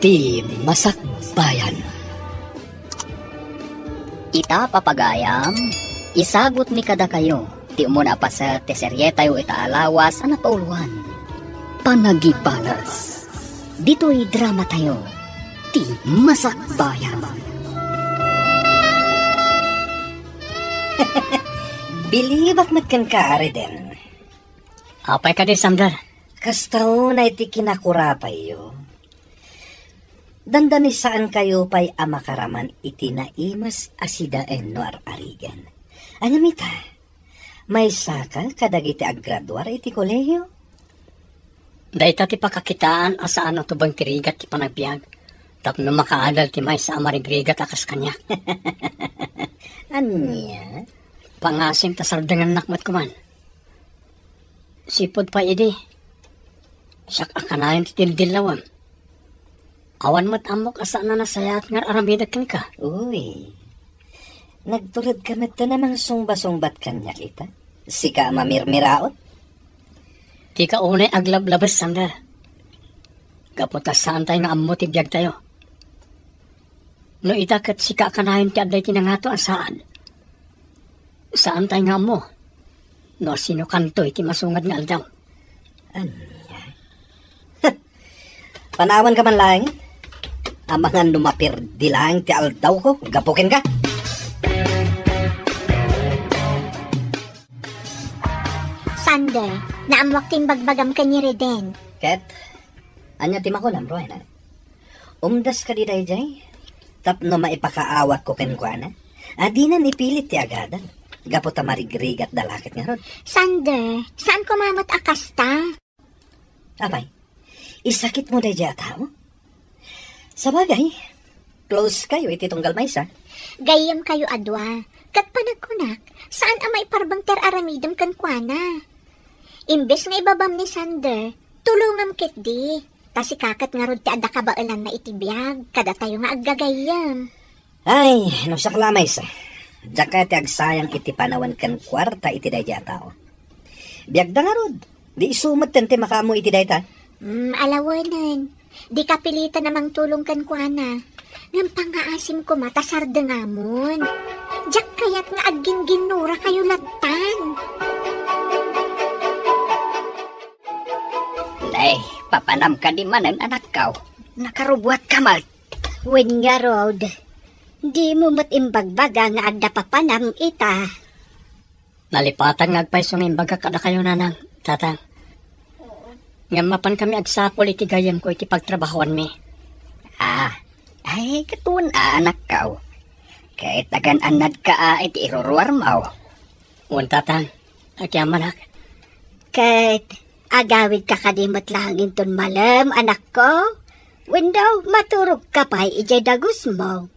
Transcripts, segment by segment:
Ti Masakbayan. Ita papagayam, isagot mi kada kayo, ti umuna pa sa teserye tayo itaalawas ang napauluan. Panagipalas. Dito'y drama tayo, Ti Masakbayan. Bilibat matkan ka, Ariden. Apay ka di, Sander. Kastaw na iti kinakurapay yo. Dandani saan kayo pa'y amakaraman iti naimas asida no arigan. Anamita, may saka kadag iti aggraduar iti kolehiyo? Dahita ti pakakitaan asaan ang tubang tirigat ti panagbiag. Tapno makaadal ti may sa amarigrigat akas kanya. Anya? Pangasim ta sardangan nakmat kuman. Sipod pa idi. Siyak akanayon ti tildilawam. Awan mo't amok asaan na nasayat nga aramidag kan ka. Uy, nagturad ka mata namang sungba-sungbat kanya kita. Sika mamirmiraot? Di ka unay aglablabas, Sander. Kaputas saan tayo nga ammo ti biyag tayo. No itakat sika akanayon ti aday tinangato asaan. Saan tayo nga ammo? No sino kanto iti masungad nga aldaw. Anya? Panawan ka man lang. Amangan lumapir di lang ti aldaw ko. Gapukin ka. Sander, naamwak ting bagbagam ka ni Reden. Ket, anya ti makulam, Roy na. Umdas ka di dayjay. Tapno maipakaawat ko kenkwana. Adinan ipilit ti agadan. Gaputa marigrigat dalakit nga rod. Sander, saan kumamot akasta? Abay, isakit mo dayjay at tao? Sabagay, close kayo iti tunggal maysa. Gayam kayo adwa. Kat panagkunak, saan amay parbang ter aramidam kankwana? Imbes nga ibabam ni Sander, tulungam kit di. Kasi kakat nga rod ti adda kabailan na itibiyag, kada tayo nga aggagayam. Ay, no sakla maysa. Diyan ka ti agsayang iti panawan kan kwarta iti dayjay at tao. Biyagda nga rod, di isumat tente makamo iti dayta. Alawanan. Di kapilitan namang tulong kankwana. Ngam pangaasim ko matasarda nga mon. Diyak kayat nga aging ginura kayo latan. Day, papanam ka di manan anak kaw. Nakarubuat ka mal. Wen nga rod. Di mo matimbagbaga nga adda papanam ita. Nalipatan nga agpaiso ng imbaga kada kayo nanang, tatang. Nga mapan kami agsapol iti gayam ko iti pagtrabahoan mi. Ay, katun anak kaw. Kahit tagan anad ka iti iruruar mo. Uwan tatang, agyaman Kahit agawid ka kadimot lang inton malam, anak ko. When daw maturog ka pa ijay dagus mo.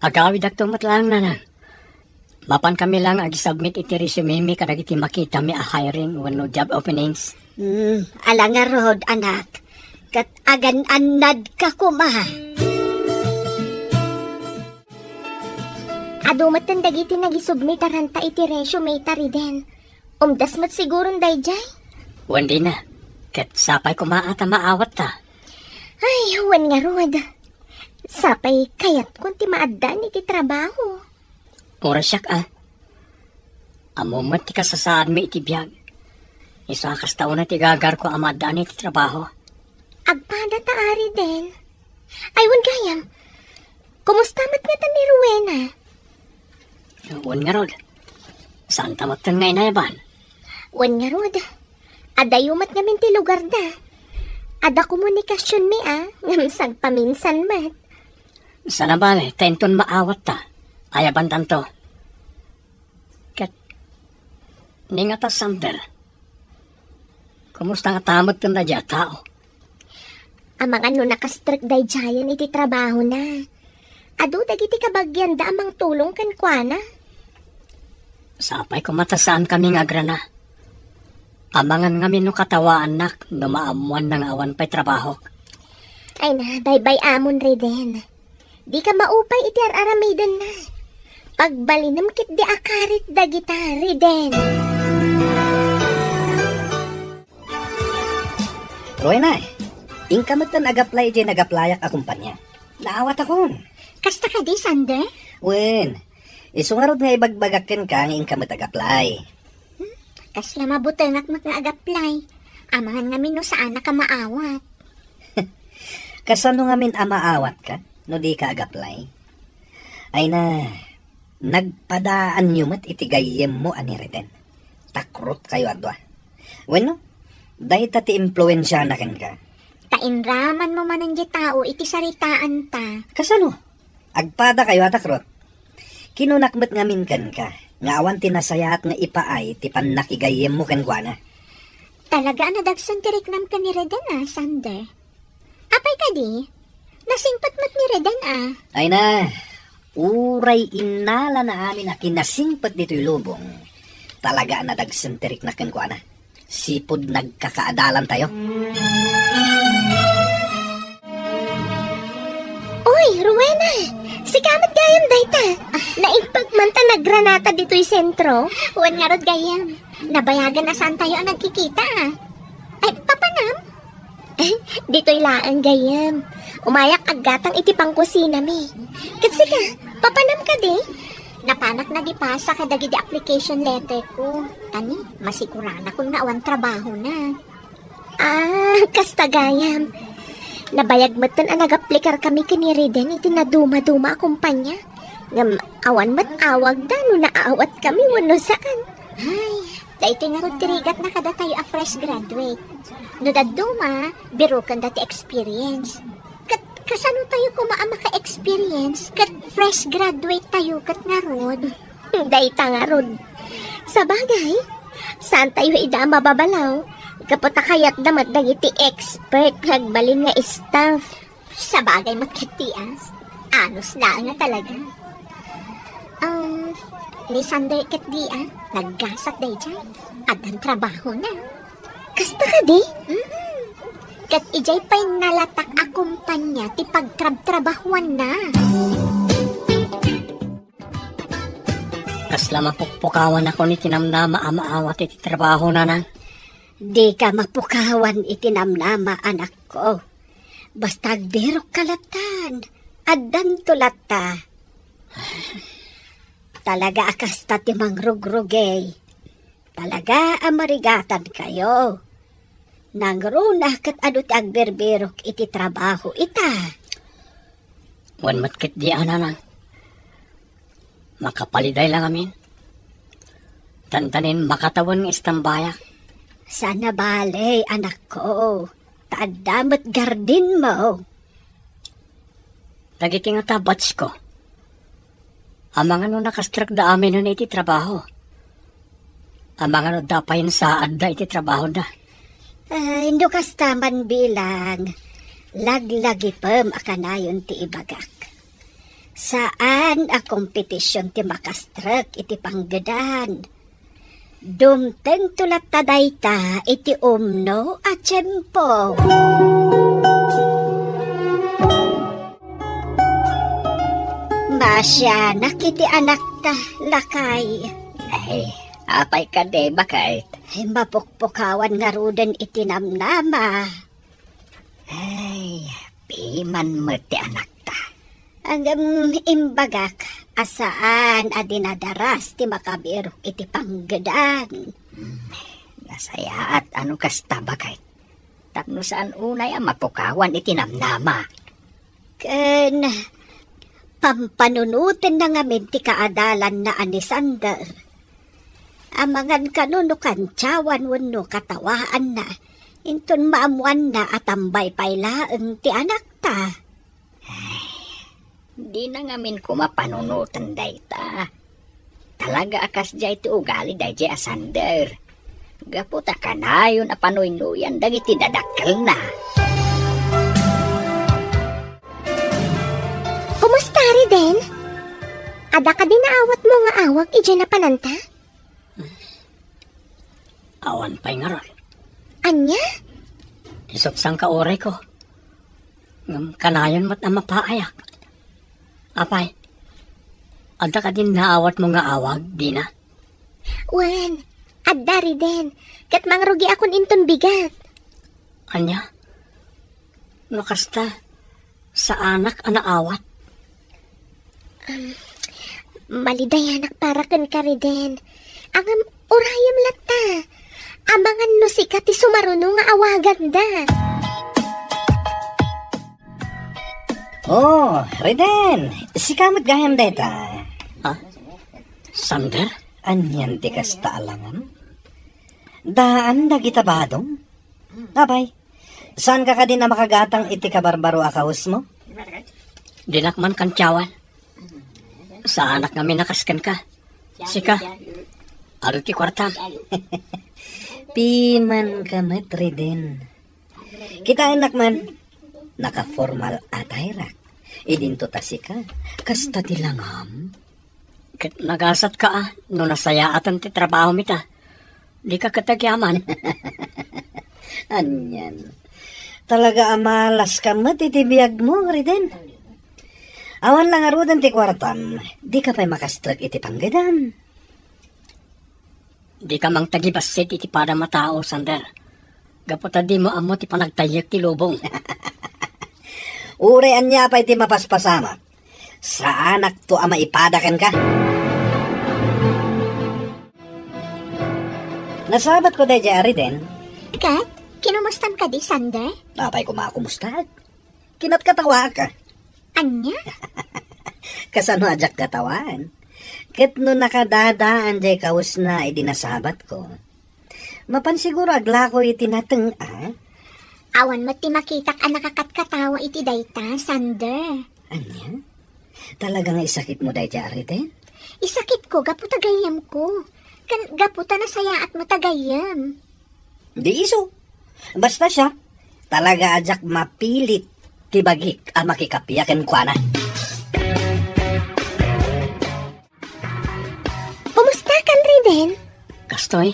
agawid agtumat lang nanang. Mapan kami lang agisubmit iti resume mi kadag iti makita mi a hiring when no job openings. Ala nga rod, anak. Kat agan anad ka kumaha. Adumat ng dagiti nagisubmit aranta iti resume tariden. Umdas mat sigurong dayjay. Uwan di na, kat sapay kumaata maawat ta. Ay, huwan nga rod. Sapay kayat kunti maaddan iti trabaho. Orasyak Amumat ti kasasaan mi iti biyag. Isa kastaw na ti gagar ko amadaan iti trabaho. Agpada taari din. Ay, wan gayam. Kumusta mat nga ta ni Rowena? Uwan nga rod. Saan tamatang nga inayaban? Wan nga rod. Adayumat nga min ti lugar da. Ada komunikasyon mi ngamsag paminsan mat. Sana bale, tenton maawat ta. Ayaban tanto. Kat, ni nga ta Sander. Kumusta nga tamot kang na dya tao? Amang ano nakastrik day jayan iti trabaho na. Adu dagiti kabagyan da amang tulong kankwana. Sapay kumatasaan kami nga grana. Amangan nga no katawaan nak, numaamuan ng awan pa'y trabaho. Ay na, bye-bye amon Reden. Di ka maupay iti aramidan na. Pagbalinam kit di akarit da gitari den. Roy na Ingkamot na nag-apply di nag-applyak a kumpanya. Naawat akon. Kasta ka di, Sander? Wen, isungarod nga ibagbagakin ka ang ingkamot nag-apply. Kasla mabutengak mag-apply. Amahan nga no saan na ka maawat. Kasano nga min amaawat ka, no di ka ag-apply? Ay na, nagpadaan nyo mat itigayem mo ani reden. Takrot kayo adwa. Bueno, dahil tati impluensya na ken ka. Tainraman mo man ang di tao, iti saritaan ta. Kasano? Agpada kayo atakrot. Kinunakmet nga min ken ka. Nga awan tinasayat nga ipaay ti panakigayem mo ken kwa na. Talaga na dagsan tirik nam ka ni Reden Sander. Apay ka di? Nasingpat mat ni Reden Ay na, uray inala na amin na kinasingpat dito'y lubong. Talaga na dagsenterik na ken kwa na. Sipod nagkakaadalan tayo. Uy, Rowena! Si kamat gayam dayta. Naipagmanta na granata dito'y sentro. Huwan nga rod gayam. Nabayagan na saan tayo ang nagkikita Ay, papanam? Dito'y laang gayam. Umayak agatang iti pangkusina mi. Kasi ka, papanam ka di? Napanak na di pasa kadagi di application letter ko. Tani, masikurana kung naawan trabaho na. Kasta gayam. Nabayag matan ang nag-applikar kami kini Reden iti na duma-duma kumpanya. Ngam awan mat awag da no naawat kami wano saan. Ay, dahito nga ron tirigat na kada tayo a fresh graduate. No da duma, biro kan dati experience. Kasano tayo kumaama ka-experience? Kat fresh graduate tayo kat nga rod. Dahita nga rod. Sa bagay, saan tayo ida mababalaw? Kapot kayat damat dagiti expert nagbalin nga staff. Sa bagay matkatias. Anos na nga talaga. Ni Sander kat di naggasat day dyan. At ang trabaho na. Kasta ka di? Kat ijay pa'y nalatak a kumpanya ti pagtrab-trabahuan na. Kasla mapukpukawan ako ni tinamnama amaawat iti trabaho na nang. Di ka mapukawan itinamnama, anak ko. Basta agberok kalatan, addan tulata. Talaga akas ta timang rugrugay. Talaga amarigatan kayo. Nangruna kat adu ti agberberok iti trabaho ita. Wan matkit di nang. Makapaliday lang amin. Tantanin makatawan ng istambayak. Sana bale, anak ko. Taadamat gardin mo. Dagiti nga tabats ko. Amang ano nakastrak da amin nun iti trabaho. Amang ano dapayin sa adda iti trabaho da. Indo kastaman bilang. Laglagi pam akanayon ti ibagak. Saan a kompetisyon ti makastrak iti panggadan? Dumteng tulat tadayta iti umno a tiyempo. Masya nakiti anak ta lakay. Ay, apay ka de, bakit? Mapukpukawan nga rudan iti namnama. Ay, piman mo ti anak ta. Ang imbagak asaan a dinadaras ti makabiro iti panggadan. Nasaya at ano kasta bakit? Tapno saan unay ang mapukawan iti namnama. Ken pampanunutin na ngamin ti kaadalan na ani Sander. Amangan kanunukan tiyawan wano katawaan na. Inton maamuan na atambay pailaeng ti anak ta. Di na ngamin kumapanunutan dayta. Talaga akas jay ti ugali day jay asander. Gaputa ka na yun apanuynuyan dagiti dadakkel na. Kumusta Reden? Ada ka din naawat mo nga awag ije na pananta? Awan pa'y nga ron. Anya? Isot sang kaoray ko. Ngam kanayon mat na mapaayak. Apay, ada ka din naawat mo nga awag, di na? Wen, adda Reden. Kat mangrugi akon inton bigat. Anya? No kasta, sa anak anaawat. Malidayanak para kan kariden. Ang urayam lata. Amangan no sikat ti sumaruno nga awagan da. Oh, Reden, si kamot gayam deta. Ha? Sander? Anyan ti kasta alangan? Daan na kita badong? Abay, saan ka din na makagatang iti kabarbaro akahus mo? Dinakman kan tiyawan. Sa anak namin nakaskan ka. Sika, aro ti kwartam. Piman ka matri din. Kita anak man, naka-formal atay rak. Idinto tasika, kasta tilangam. Ket nagasat ka no nasayaatan ti trabaho mita. Di ka katagyaman. Anyan. Talaga amalas ka matitibiyag mo, Riden. Awan lang arudan ti kwartam, di ka pa'y makastrag iti panggadan. Di ka mang tagibasit iti para matao, Sander. Gaputa di mo amo ti panagtayak ti lubong. Urean niya pa iti mapaspasama. Sa anak to ama ipadakan ka. Nasabat ko day jari din. Kat, kinumustam ka di, Sander? Napay kumakumusta. Kinat katawa ka. Anya? Kasano ajak katawan. Ket no nakadadaan jay kaus na idinasabat ko. Mapansiguro agla ko itinateng Awan mo ti makitak ang nakakatkatawa iti dayta, Sander. Anya? Talagang isakit mo day jari din? Isakit ko, gapu tagayam ko. Kan gaputa na sayaat mo tagayam. Di iso. Basta siya, talaga ajak mapilit tibagik ang makikapiyakan kwa na. Kumusta kan Riden? Kastoy,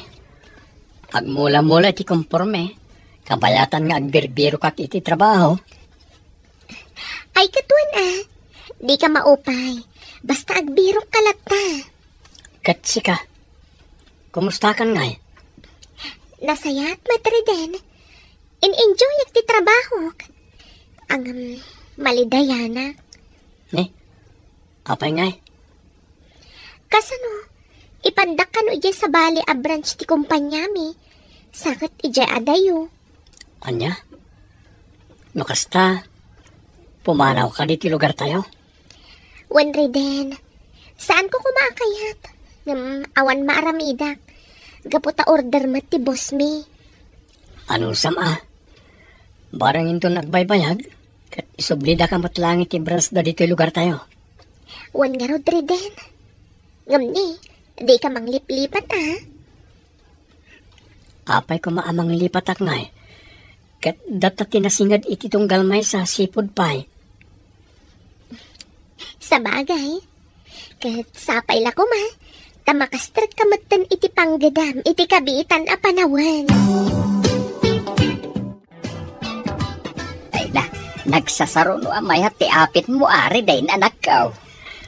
agmula-mula ti konforme. Kabayatan nga agbirbiro kak iti trabaho. Ay katuan di ka maupay. Basta agbirok ka lata. Ket sika, kumusta kan ngay? Nasayat matriden. In-enjoy ti trabaho. Ang malidayana. Apay ngay? Kasano, ipandak ka no ije sa bali a branch ti kumpanya mi. Sakit ije adayo. Anya? No kasta, pumanaw ka di ti lugar tayo? Wen Riden, saan ko kumakayat? Awan maaramidak. Gaputa order mat ti boss mi. Ano sama? Barang into nagbaybayag, kat isublida ka matlangit ti branch da dito lugar tayo. Wen nga rod Riden. Ngamni, di ka manglip-lipat Apay ko maamang lipatak ngay. Kat data tinasingad iti tunggal may sa sipod pay. Sa bagay. Kat sapay la ko ma. Tamakastrat kamatan iti panggadam, iti kabitan a panawan. Ay na, nagsasaro no amay ti apit mo ari dahin anak ka.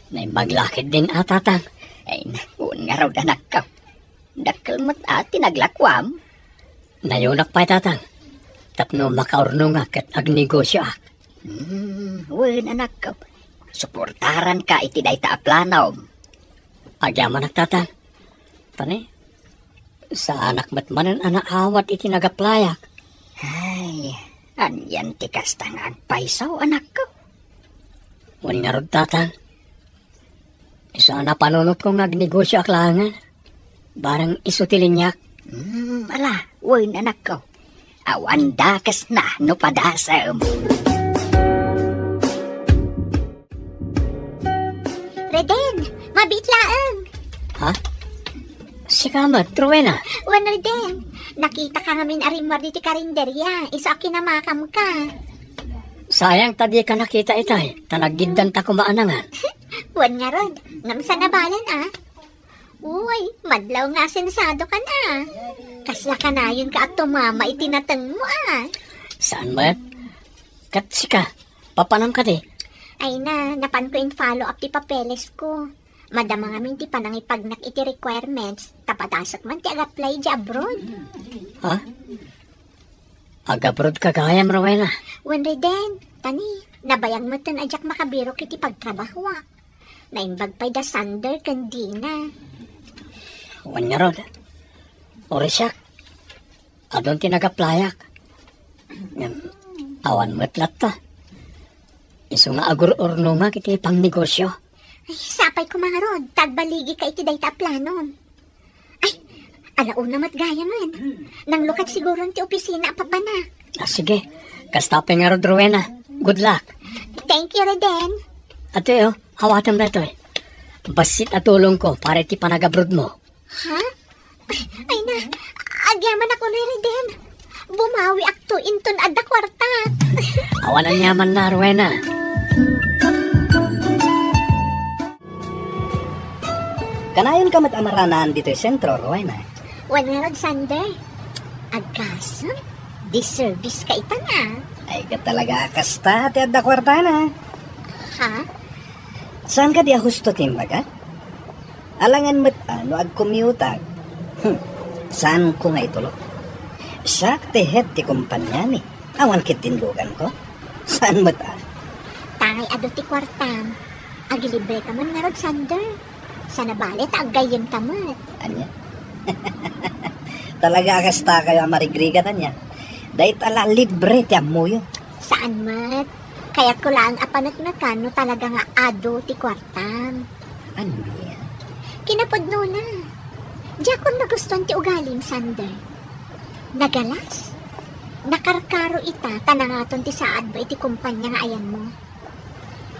May maglakid din atatang. Ay na, nga raw anak ka. Dakal mo't ati naglakwam. Nayunak pa'y tatang. Tapno makaurno nga kat agnegosyo ak. Wen anak ka. Suportaran ka iti dayta a planaw. Agyaman nagtatang. Tani, sa anak matmanan anaawat iti nagaplayak. Ay, anyan ti kastang agpaisaw anak ka. Wan nga rod tatang. Isa na panunot kong nagnegosyo ak langan. Barang isutilinyak. Ala, wen anak ka. Awan dakas na no padasam. Reden, mabitlaang. Ha? Si Kamat, Truena. Wen Reden, nakita ka ngamin arimar di ti karinderya. Isa kinamakam ka. Sayang tadi ka nakita itay. Tanagiddan ta kumaanangan. Wen nga rod, ngamsa na balan Uy, madlaw nga sensado ka na. Kasla ka na yun ka at tumama itinatang mo Saan mo? Kat sika, papanam ka di. Ay na, napan ko in follow up ti papeles ko. Madama nga min ti panangipagnak iti requirements. Tapatasok man ti ag-apply di abroad. Ha? Agabrod kagayam, Rowena. Wan Reden, tani, nabayang mo tan ajak makabiro kiti pagtrabaho. Naimbag pa'y da Sander kandina. Wan nga rod. Orisyak. Adon tinagaplayak. Awan matlat ta. Iso nga agur-urno nga kiti pang negosyo. Ay, sapay ko mga rod, tagbaligi ka iti dayta planon. Ay, alauna mat gaya man. Nang lukat siguro ti opisina papanak. Sige. Kastapay nga rod, Rowena. Good luck. Thank you, Reden. Ate, hawatan na ito Basit at tulong ko para iti panagabrod mo. Ha? Ay na, agyaman ako na Reden. Bumawi akto inton adda kwarta. Awan ang yaman na, Rowena. Kanayon ka mat-amaranaan dito sa sentro, Rowena. Wan nga rod, Sander. Agkasa, di-service ka ita na. Ay ka talaga kasta at adda kwarta na. Ha? Saan ka di husto timbaga? Alangan mo't ano ag-commute. Saan ko nga itulog? Siyak te head ti kumpanya ni. Awan kit tinlugan ko. Saan mo't Tangay ado ti kwartam. Agilibre ka man nga rod, Sander. Sana balit aggayem tamat. Anya? Talaga kasta kayo amarigriga tanya. Dahit ala libre ti amuyo. Saan mat? Kaya ko lang apanak na kano talaga nga ado ti kwartam. Ano yan? Kinapodno na. Di ako nagustuhan ti ugalim, Sander. Nagalas. Nakarkaro ita, tanangaton ti saad ba iti kumpanya nga ayan mo.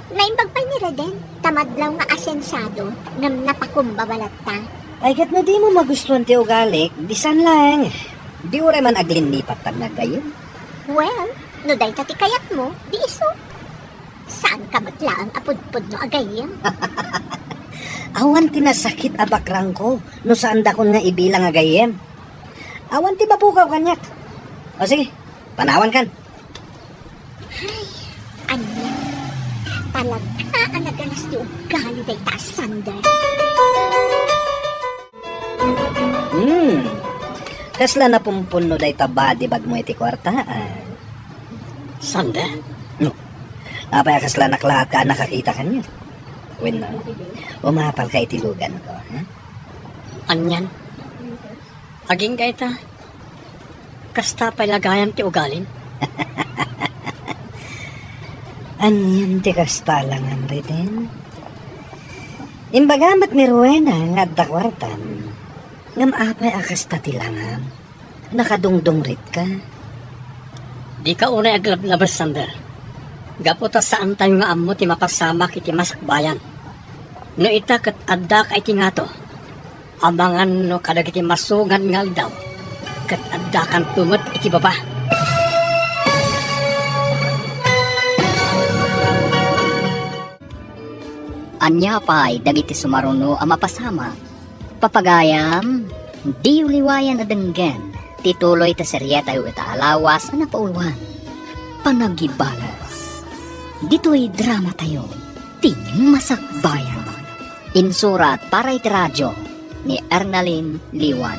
Naimbag pa ni Reden, tamadlaw nga asensado, ngam napakumbabalat ta. Ay kat no di mo magustuhan ti ugalik, di san lang. Di ure man aglinipat tan na gayon. Well, no day ti kayat mo, di iso. Saan ka matlaang apudpud no agayem? Awan ti nasakit abakrang ko, no saan da kon nga ibilang agayem. Awan ti bapukaw kanyak. O sige, panawan kan. Anya, talaga ang nagalas ti ugali day ta, Sander. Kasla na pumpuno day taba di bag mo iti kwarta. Sanda? No. Apay kasla naklahat ka nakakita kanya. When umapal ka itilugan ko, ha? Anyan? Aging kaita? Kasta pa'y lagayam ti ugalin? Anyan ti kasta lang ang Reden. Imbagamat ni Rowena nga adda kwartan. Ngam apay akasta ti langam. Nakadungdong rit ka. Di ka unay aglablabas, Sander. Gaputa saan tayo nga amo ti mapasamak iti masakbayan. No ita kat adda ka iti nga to. Amangan no kadag iti masugan nga daw. Kat adda kan tumot iti baba. Anya pa'y dagiti sumaruno ang mapasama. Papagayam, di uliwayan adenggen. Tituloy ta serye tayo ita alawas na pauluan. Panagibalas. Dito'y drama tayo. Ti masakbayan. Insurat para iti radyo ni Ernalyn Liwan.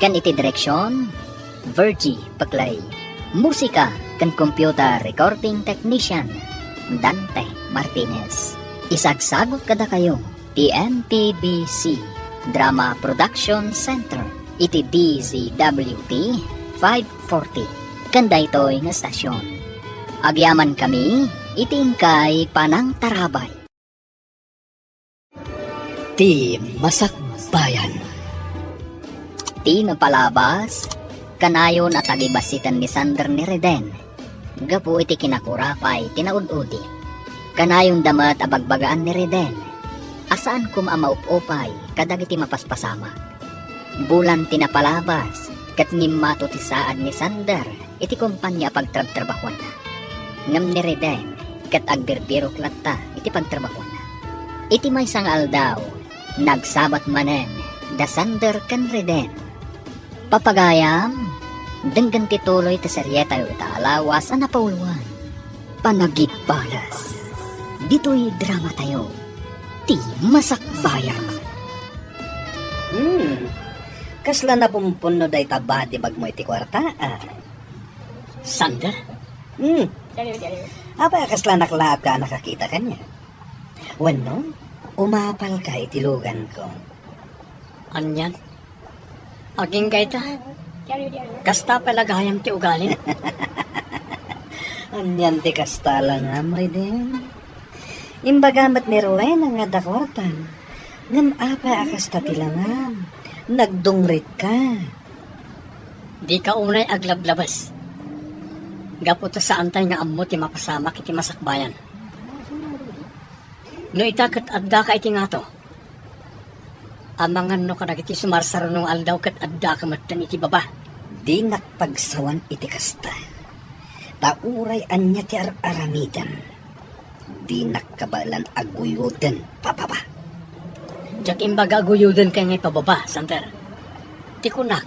Kan iti direksyon, Virgie Paglay. Musika kan computer recording technician, Dante Martinez. Isagsagot kada kayo, TNTBC Drama Production Center, iti DZWT 540. Kanda ito'y nga stasyon. Agyaman kami, itingkay panang tarabay. Ti masakbayan. Ti napalabas, kanayon at agibasitan ni Sander ni Reden. Gapu iti kinakurapay, tinaududi. Kanayon damat abagbagaan ni Reden. Asaan kum amaup-upay, kadag iti mapaspasama. Bulan tinapalabas, kat ngimato ti saad ni Sander, iti kumpanya pagtrabtrabahuan na. Ngam ni Reden, kat agbirbiro klatta, iti pagtrabahuan na. Iti may sangal daw, nagsabat manen, da Sander kan Reden. Papagayam, denggan tituloy ti serye tayo itaalawas ang napauluan. Panagibalas. Dito'y drama tayo. Ti masakbayan. Kasla na pumpuno day taba di bag mo iti kwarta. Sander? Apa kasla naklaat ka nakakita ka niya? Wano, umapal ka itilugan ko. Anyan? Aging gaita? Kasta palagayang ti ugalin? Anyan ti kasta lang amri din. Imbagamat ni Rowena nga dakwartan. Ngam apa akasta tilangam. Nagdungrit ka. Di ka unay aglablabas. Gaputa sa antay nga ammo ti mapasamak iti masakbayan. No itakat adda ka iti nga to. Amangan no ka nagiti sumarsaro nung aldaw kat adda ka matan iti baba. Di nakpagsawan iti kasta. Tauray anya ti aramidan. Di nakabalan aguyudan pababa. Diyak imbaga guyudan kay ngay pababa, Sander. Ti kunak,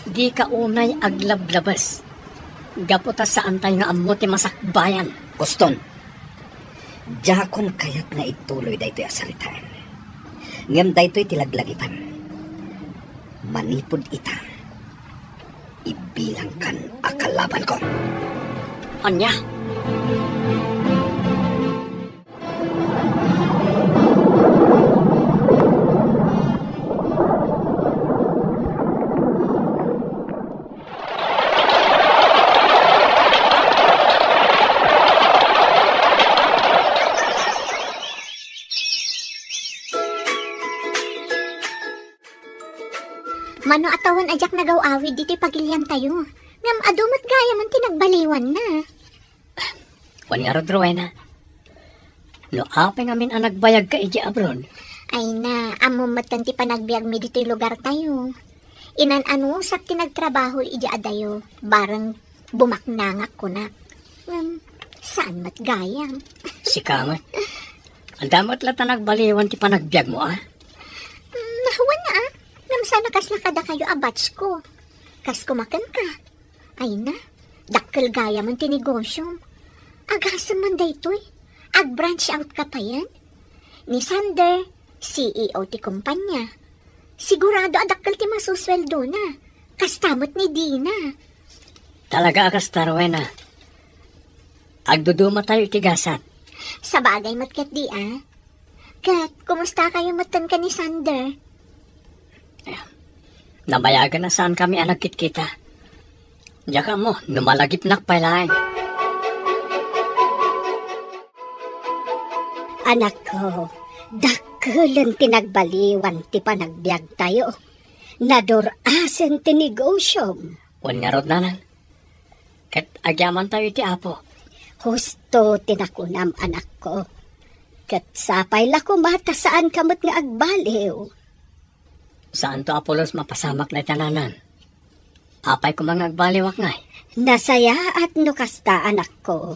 di ka unay aglablabas. Gaputa sa antay nga ammo ti masakbayan. Kuston, jakon kayat nga ituloy daytoy asalitaan. Ngam daytoy tilaglagipan. Manipod ita. Ibilang kan akalaban ko. Anya? Mano atawan ajak nagaw-awid dito'y pagilyan tayo. Ngam adumat gaya man tinagbaliwan na. Wani arod Rowena. No apay ngamin ang nagbayag ka iti abroad. Ay na, amo matan ti panagbiag mi dito'y lugar tayo. Inan-ano sak tinagtrabaho iji adayo. Barang bumaknangak ko na. Saan mat gayam? Si Kamot. Ang damot lata nagbaliwan ti panagbiag mo Nahuwan na Ngam sana kasla kada kayo abats ko. Kas kumakan ka. Ay na, dakkel gaya man tinegosyo. Agasam man daytoy. Ag-branch out ka pa yan. Ni Sander, CEO ti kumpanya. Sigurado adakkel ti masusweldo na. Kastamot ni Dina. Talaga akasta Rowena. Agduduma tayo itigasat. Sa bagay matkat di Kat, kumusta kayo matan ka ni Sander? Nabayagan na saan kami ang nagkit-kita. Diyan mo, numalagip nakpailain. Anak ko, dakkelan tinagbaliwan ti panagbiag tayo. Nadorasen ti negosyo. Wan nga rod nanan. Kat agyaman tayo ti apo. Husto tinakunam anak ko. Kat sapay la kumata saan kamot nga agbaliw. Saan to Apolos mapasamak na tananan? Apay ko mga agbaliwak ngay. Nasaya at nukasta anak ko.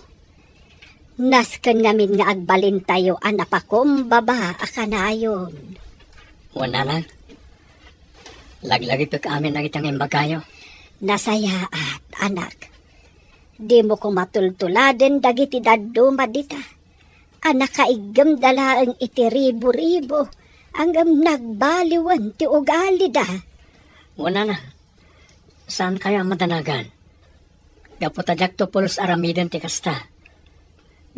Nasken ngamin nga agbalin tayo anapakom baba akanayon. Wan nanan. Laglagi to kaamin na kitang imbagayo. Nasaya at anak. Di mo ko matultuladen dagiti daduma dita. Anak kaigam dalaang iti ribo-ribo. Anggam nagbaliwan ti ugali da. Wan na. Saan kayo ang madanagan? Gaputadyak to pulos aramidan ti kasta.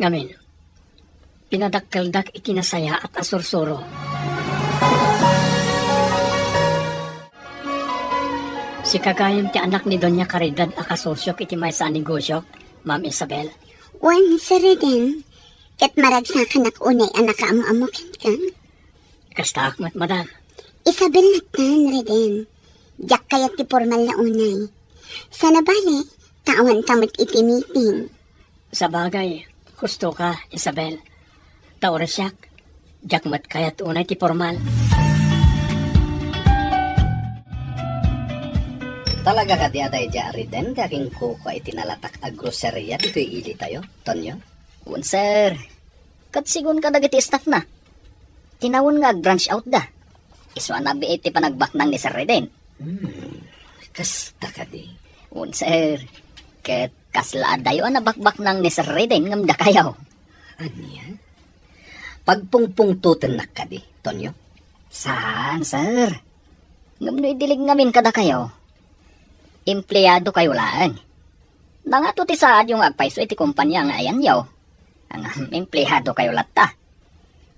Ngamin, pinadakkaldak itinasaya at asursuro. Si kagayam ti anak ni Doña Caridad akasosyok iti may sa negosyo, Ma'am Isabel. Wan sariden. Kat maragsakan ak unay anak kaamu-amukin ka. Kasta akmat, madam. Isabel natan, Reden. Diyak kayat ti formal na unay. Sana bali, tawan tamot iti meeting. Sa bagay, gusto ka, Isabel. Taurasyak, jakmat kayat unay ti formal. Talaga ka di aday jari den kaking kuko ay tinalatak a groceria dito'y ili tayo, Tonyo? Un sir, kat sigun ka dagiti staff na. Tinawon nga ag-branch out da. Iso anabi iti panagbak nang ni Sir Reden. Kasta ka di. Un sir, ket kasla dayo anabakbak nang ni Sir Reden ngam da kayaw. Anya? Pagpungpungtutan na ka di, Tonyo? Saan, sir? Ngam no idilig ngamin kada kayo. Empleyado kayo lang. Nangato ti saad yung agpaiso iti kumpanya nga ayan yaw. Ang emplehado kayo latta.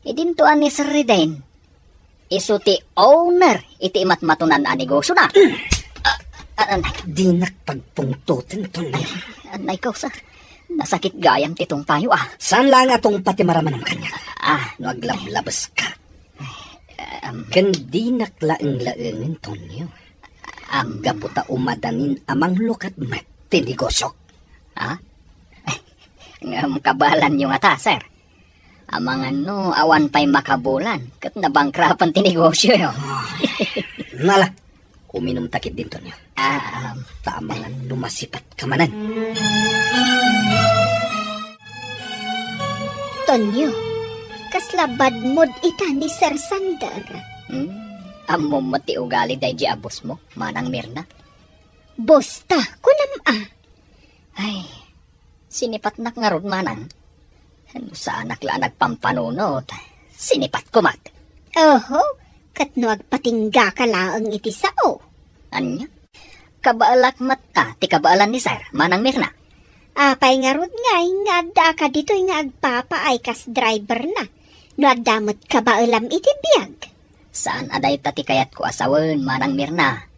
Idintuan ni Sir Reden. Isu ti owner iti matmatunan a negosyo na. Di nakpagpungtutin Tonyo. Anay ko, sir. Nasakit gayam titong payo Saan lang atong pati maraman ang kanya? No Aglablabas ka. Kandi naklaeng-laengin Tonyo. Gaputa umadanin amang lukat mat tinegosyo. Kabalan yung ata, sir. Amang awan pa'y makabulan. Kat nabangkrapan ti negosyo yun. Nala, uminom takit din Tonyo. Tamangan lumasipat kamanan. Tonyo, kaslabad mod ita ni Sir Sander. Amo mati ugali day di abos mo, manang Mirna. Bosta, kunam Ay, sinipat nak nga rod manan. Ano sa anak la nagpampanunot, sinipat ko mat. Oho, katno agpatingga ka laang iti sao. Anya? Kabaalak mata, ti kabaalan ni sir, manang Mirna. Apay nga rod nga adda ka dito nga agpapaay kas driver na. No adamot ka ba alam iti biyag? Saan aday tati kayat ko asawan, manang Mirna?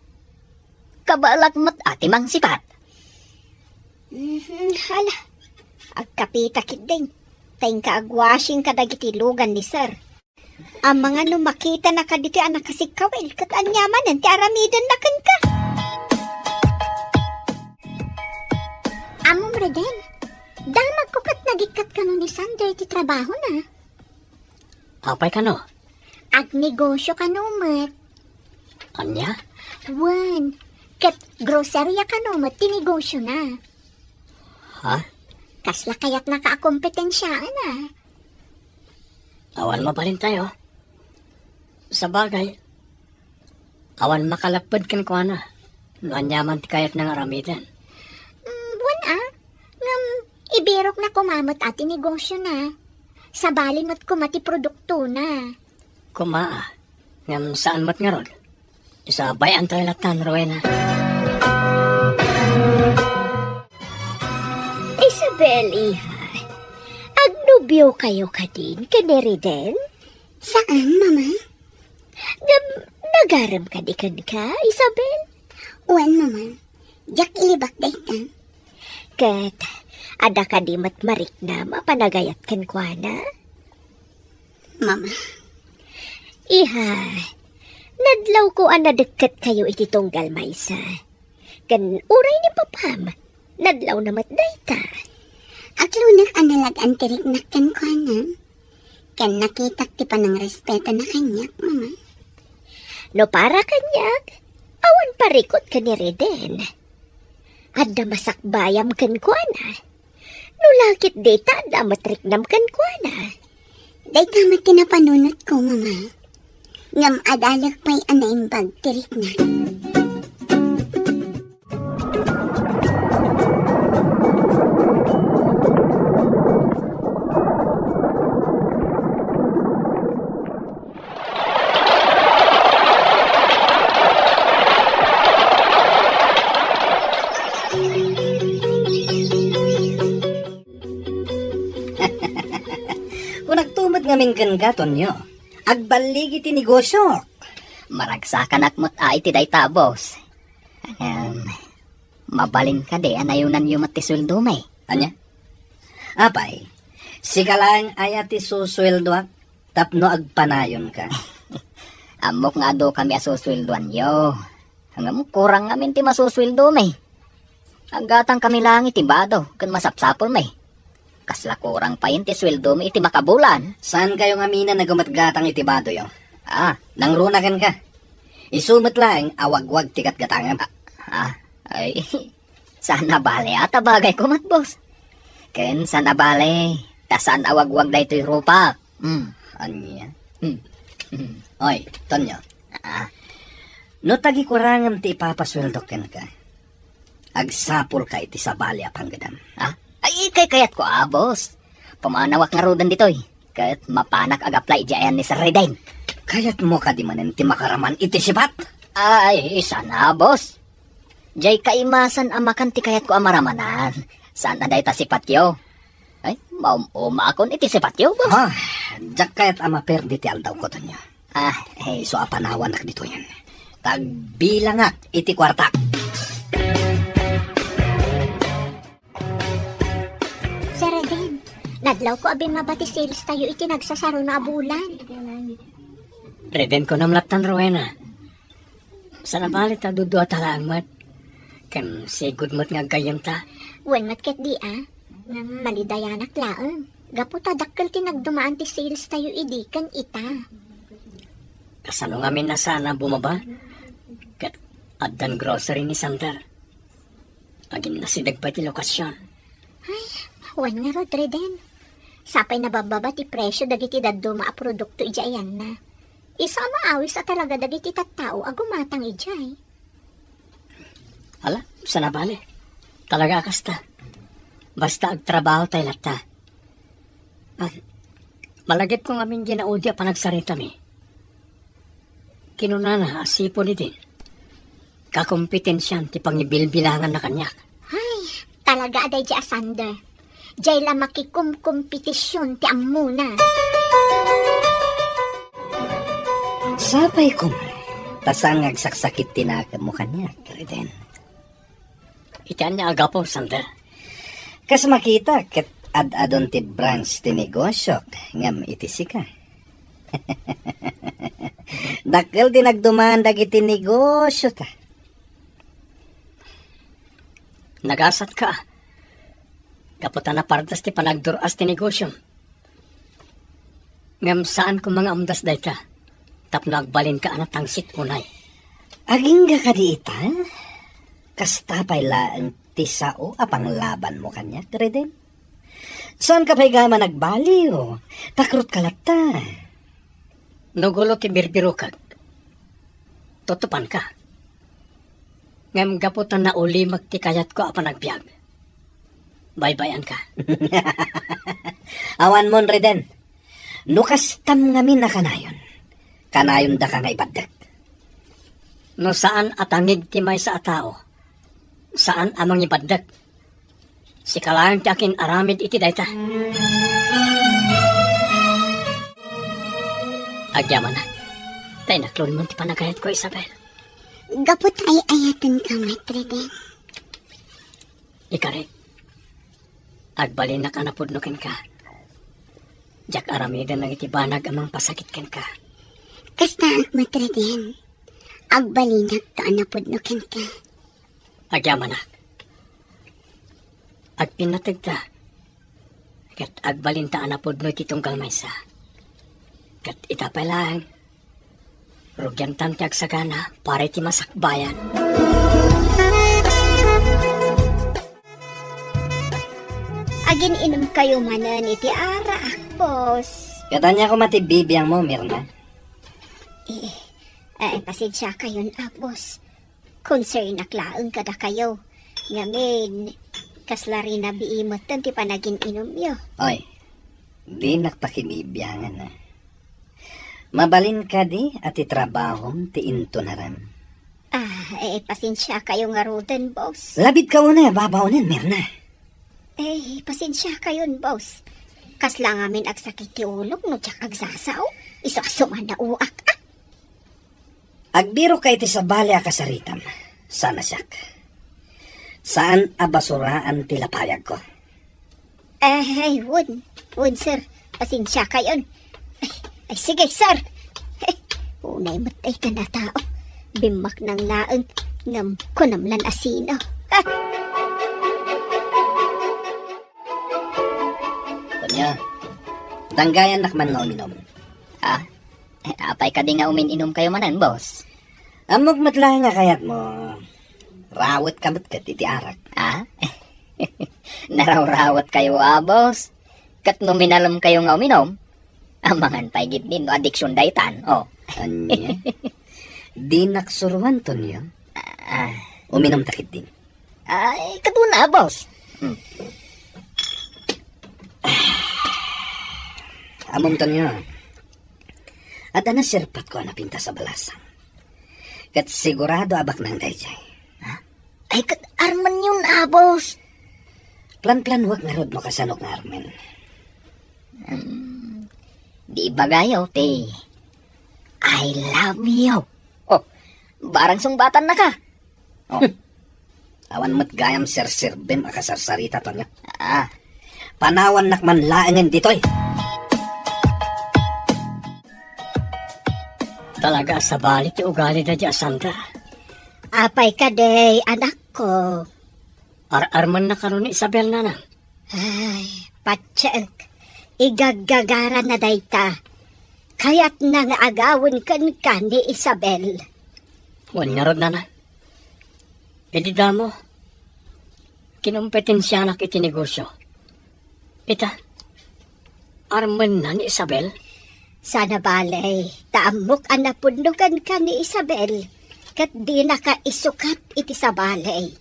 Kabaalak mata, ti mang sipat. Hala, agkapitakit din. Tayong kaagwashing kadagiti lugan ni sir. Ang mga lumakita na kaditi anak kasikawil, kat anyamanan ti aramidon na kan ka. Amom Reden, damag ko kat nagikat ka ni Sander ti trabaho na. Apay ka no? Agnegosyo ka numat. Anya? Wan, kat grocerya ka numat, tinegosyo na. Ha? Kasla kaya't nakaakompetensyaan na. Awan mo pa rin tayo. Sa bagay, awan makalapad kan ko na. Anyaman ti kayat ng aramidan. Ngam, ibirok na kumamot ati negosyo na. Sa balin mo't kumati produkto na. Kumaa, ngam saan mat nga rod? Isa bayan tayo latan, Rowena. Isabel, iha. Agnubyo kayo ka din, kaneri din? Saan, mama? Nagaram ka di kan ka, Isabel? Uwan, mama. Jak ilibak day ka. Kat, ada ka di matmarik na mapanagayat kan kwa na? Mama. Iha, nadlaw ko ang nadagkat kayo iti tunggal maysa. Kan uray ni papam, nadlaw na matday ta. Aglunak ang nalagaan tirik na kan kwa na. Kan nakitak ti pa ng respeto na kanyak, mama. No para kanyak, awan parikot ka ni Reden. Adda masakbayam kan kwa na. No lakit data, adda matriknam kan kwa na. Day tamat kinapanunot ko, mama. Ngam adalag pa'y anaimbag tirik na. Kung nagtumad nga minggan ka Tonyo, agbaligi ti negosyo. Maragsakan akmot iti day tabos. Mabalin ka de, anayunan yung matisweldo may. Anya? Apay, sika lang ayati susweldoak, tapno agpanayon ka. Amok nga do kami asusweldoan yo. Hanggang kurang ngamin ti masusweldo may. Agatang kami lang itibado, kan masapsapol may. Kasla kurang pa yun ti sweldo may iti makabulan. Saan kayo nga mina nagamatgatang itibado yo? Nangrunakan ka. Isumot lang, awag-wag tikat gatangan. Ay, sana bale ata bagay ko mat, boss. Ken sana bale, tasan awag-wag da ito'y rupa. Anya? Oy, Tonyo. No tagi kurangan ti ipapasweldo ken ka. Agsapol ka iti sabali apang gadam. Ay, kayat ko boss. Pamanawak nga rodan dito'y. Kat mapanak ag-apply diyan ni Sir Reden. Kayat mo ka di manen ti makaraman iti sipat? Ay, sana, boss. Jay kaimasan amakan ti kayat ko amaramanan. Saan na ta si Patyo? Ay, maumuma akon iti si Patyo, boss. Ha, jak kayat ama perdi ti aldaw ko to niya. Hey, So apanawan nak dito yan. Tagbilang nga, iti kwarta. Sir Reden, nadlaw ko abi mabati sales tayo iti nagsasaro na abulan. Reden ko namlatan, Rowena. Sa nabalit ta dudua talang mat. Kan sigud mat nga gayam ta. Wen matket di nang malidayanak laeng. Gapu ta dakkel ti nagdumaan ti sales tayo idikan ita. Kasano ngamin na sana bumaba? Kat addan grocery ni Sander. Agin na sidag pa ti lokasyon. Wen nga rod Reden. Sapay nabababa ti presyo dagiti dadduma a produkto ijayan na. Isa maawis at talaga dagiti tattao agumatang ijay. Hala, sa nabali. Talaga kasta. Basta agtrabaho tayo lata. Malagip kong amin ginaudya pa nagsarita mi. Kinunana, asipo ni din. Kakompetensyan ti pangibilbilangan na kanyak. Ay, talaga aday di Sander. Jay la makikumkompetisyon ti amuna. Sapay ko man. Tasangag saksakit tinakam mo kanya, Reden. Itian niya agapo, Sander. Kas makita, ket ad-adon ti branch ti negosyo, ngam iti sika. Dakkel di nagdumaan dagiti negosyo ta. Nagasat ka. Kaputan na pardas ti panagduras ti negosyo. Ngam saan ko mga amdas day ka? Tapno agbalin ka anatang unay. Aging ka di ita? Kastapay laang ti sao apang laban mo kanya, Reden? Saan ka pa'y gama nagbaliw? Takrot ka lata. Nugulo ti birbirukag. Tutupan ka. Ngam gaputan na uli magtikayat ko apan nagbiag. Baybayan ka. Awan mon, Reden. Nukastam ngamin na kanayon. Kanayon da ka nga ibadak. No saan atangig ti may sa atao? Saan amang ibadak? Si kalayang ti akin aramid iti dayta. Agyaman na. Tay naklon mo ti panagayat ko, Isabel. Gapot ay ayatan ka, Reden. Ikari. Agbalin na ka na pudnukin ka. Jak aramidan ng itibanag amang pasakit ken ka. Kasta Reden. Agbalinag ka anapudnukin ka. Agyaman na. Agpinatag ta. Kat agbalin ta anapudno titong galmaysa. Kat itapay lang. Rugyan tan ti agsagana pare ti masakbayan. Agin inom kayo manan iti ara, boss. Katanya ko matibibiyang mo, Mirna. Pasensya kayon, boss. Concern naklaang kada kayo. Ngamin, kaslari na biimot ti panagin inom yo. Oy, di nakpakimibiyangan na. Mabalin ka di at itrabahong ti into na ram. Pasensya kayo nga roden, boss. Labit ka una, babaunan, Mirna. Pasensya kayon, boss. Kasla ngamin agsakit ti ulog no tsak agsasaw. Isasuman na uak. Agbiro kay ti sabali akasaritam. Sana siyak. Saan abasuraan ti lapayag ko? Wood, sir. Pasensya kayon. Sige, sir. Unay matay ka na tao. Bimak ng laang ngam kunamlan asino. Kunya, tanggayan nakman nga uminom. Apay ka di nga umininom kayo manan, boss. Amog matlahan nga kayat mo. Rawat kamot ka ti arak. Naraw-rawat kayo, boss. Kat nominalam kayo nga uminom. Amangan paigit din no addiction daytan, Anya? Di naksuruan to niyo. Uminom takit din. Katuna, boss. Amom to niyo. At sirpat ko na pinta sa balasang. Kat sigurado abak ng dayjay. Ay, kat Arman yun, boss. Plan-plan wag nga rod mo kasanok nga Armen. Di bagayaw, te. I love you. Oh, barang sungbatan na ka. Awan mo't gayam sir-sirbim akasarsarita to niya. Ah, Panawan nakman laangan ditoy. Talaga sa balik ti ugali da di Sandra. Apay ka day, anak ko. Ar-arman na karon ni Isabel na nang. Ay, patsyak. Igagagara na dayta. Kaya't nang agawin kan ka ni Isabel. Wan nga rod na nang. Pwede mo. Kinumpetensya na kiti negosyo. Ita, arman na ni Isabel. Sana balay, taamok ang napundugan ka ni Isabel. Kat di na ka isukat iti sa balay.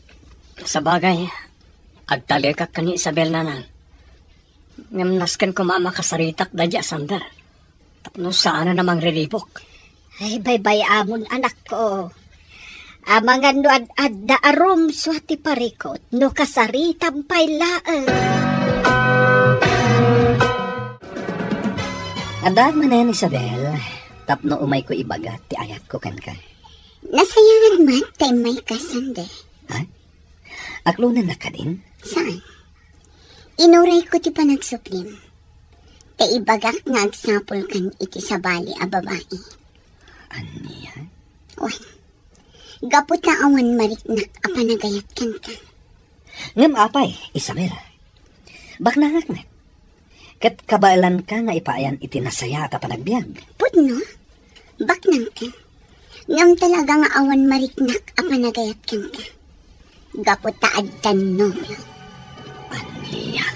Sa bagay, agtalikak ka ni Isabel na nang. Ngamnaskan ko mamakasaritak da di Sandra. Tapno saan na namang riribok. Ay, baybay amon anak ko. Amangan no ad da arom swati parikot no kasaritam pailaan. Adaan man na yan, Isabel. Tapno umay ko ibagat ti ayat ko kan ka. Nasayangan man tay may kasande. Ha? Aklunan na ka din? Saan? Inuray ko ti panagsuplim. Tay ibagak nga agsapol kan iti sa bali a babae. Aniya? Wan, gapot na awan mariknak a panagayat kan ka. Ngam apay, Isabel. Baknangak na. Kat kabailan ka nga ipaayan itinasaya ta panagbiag. Pudno, baknang ka. Ngam talaga nga awan mariknak a panagayat kan ka. Gapot taad tan nobyo. Aniya?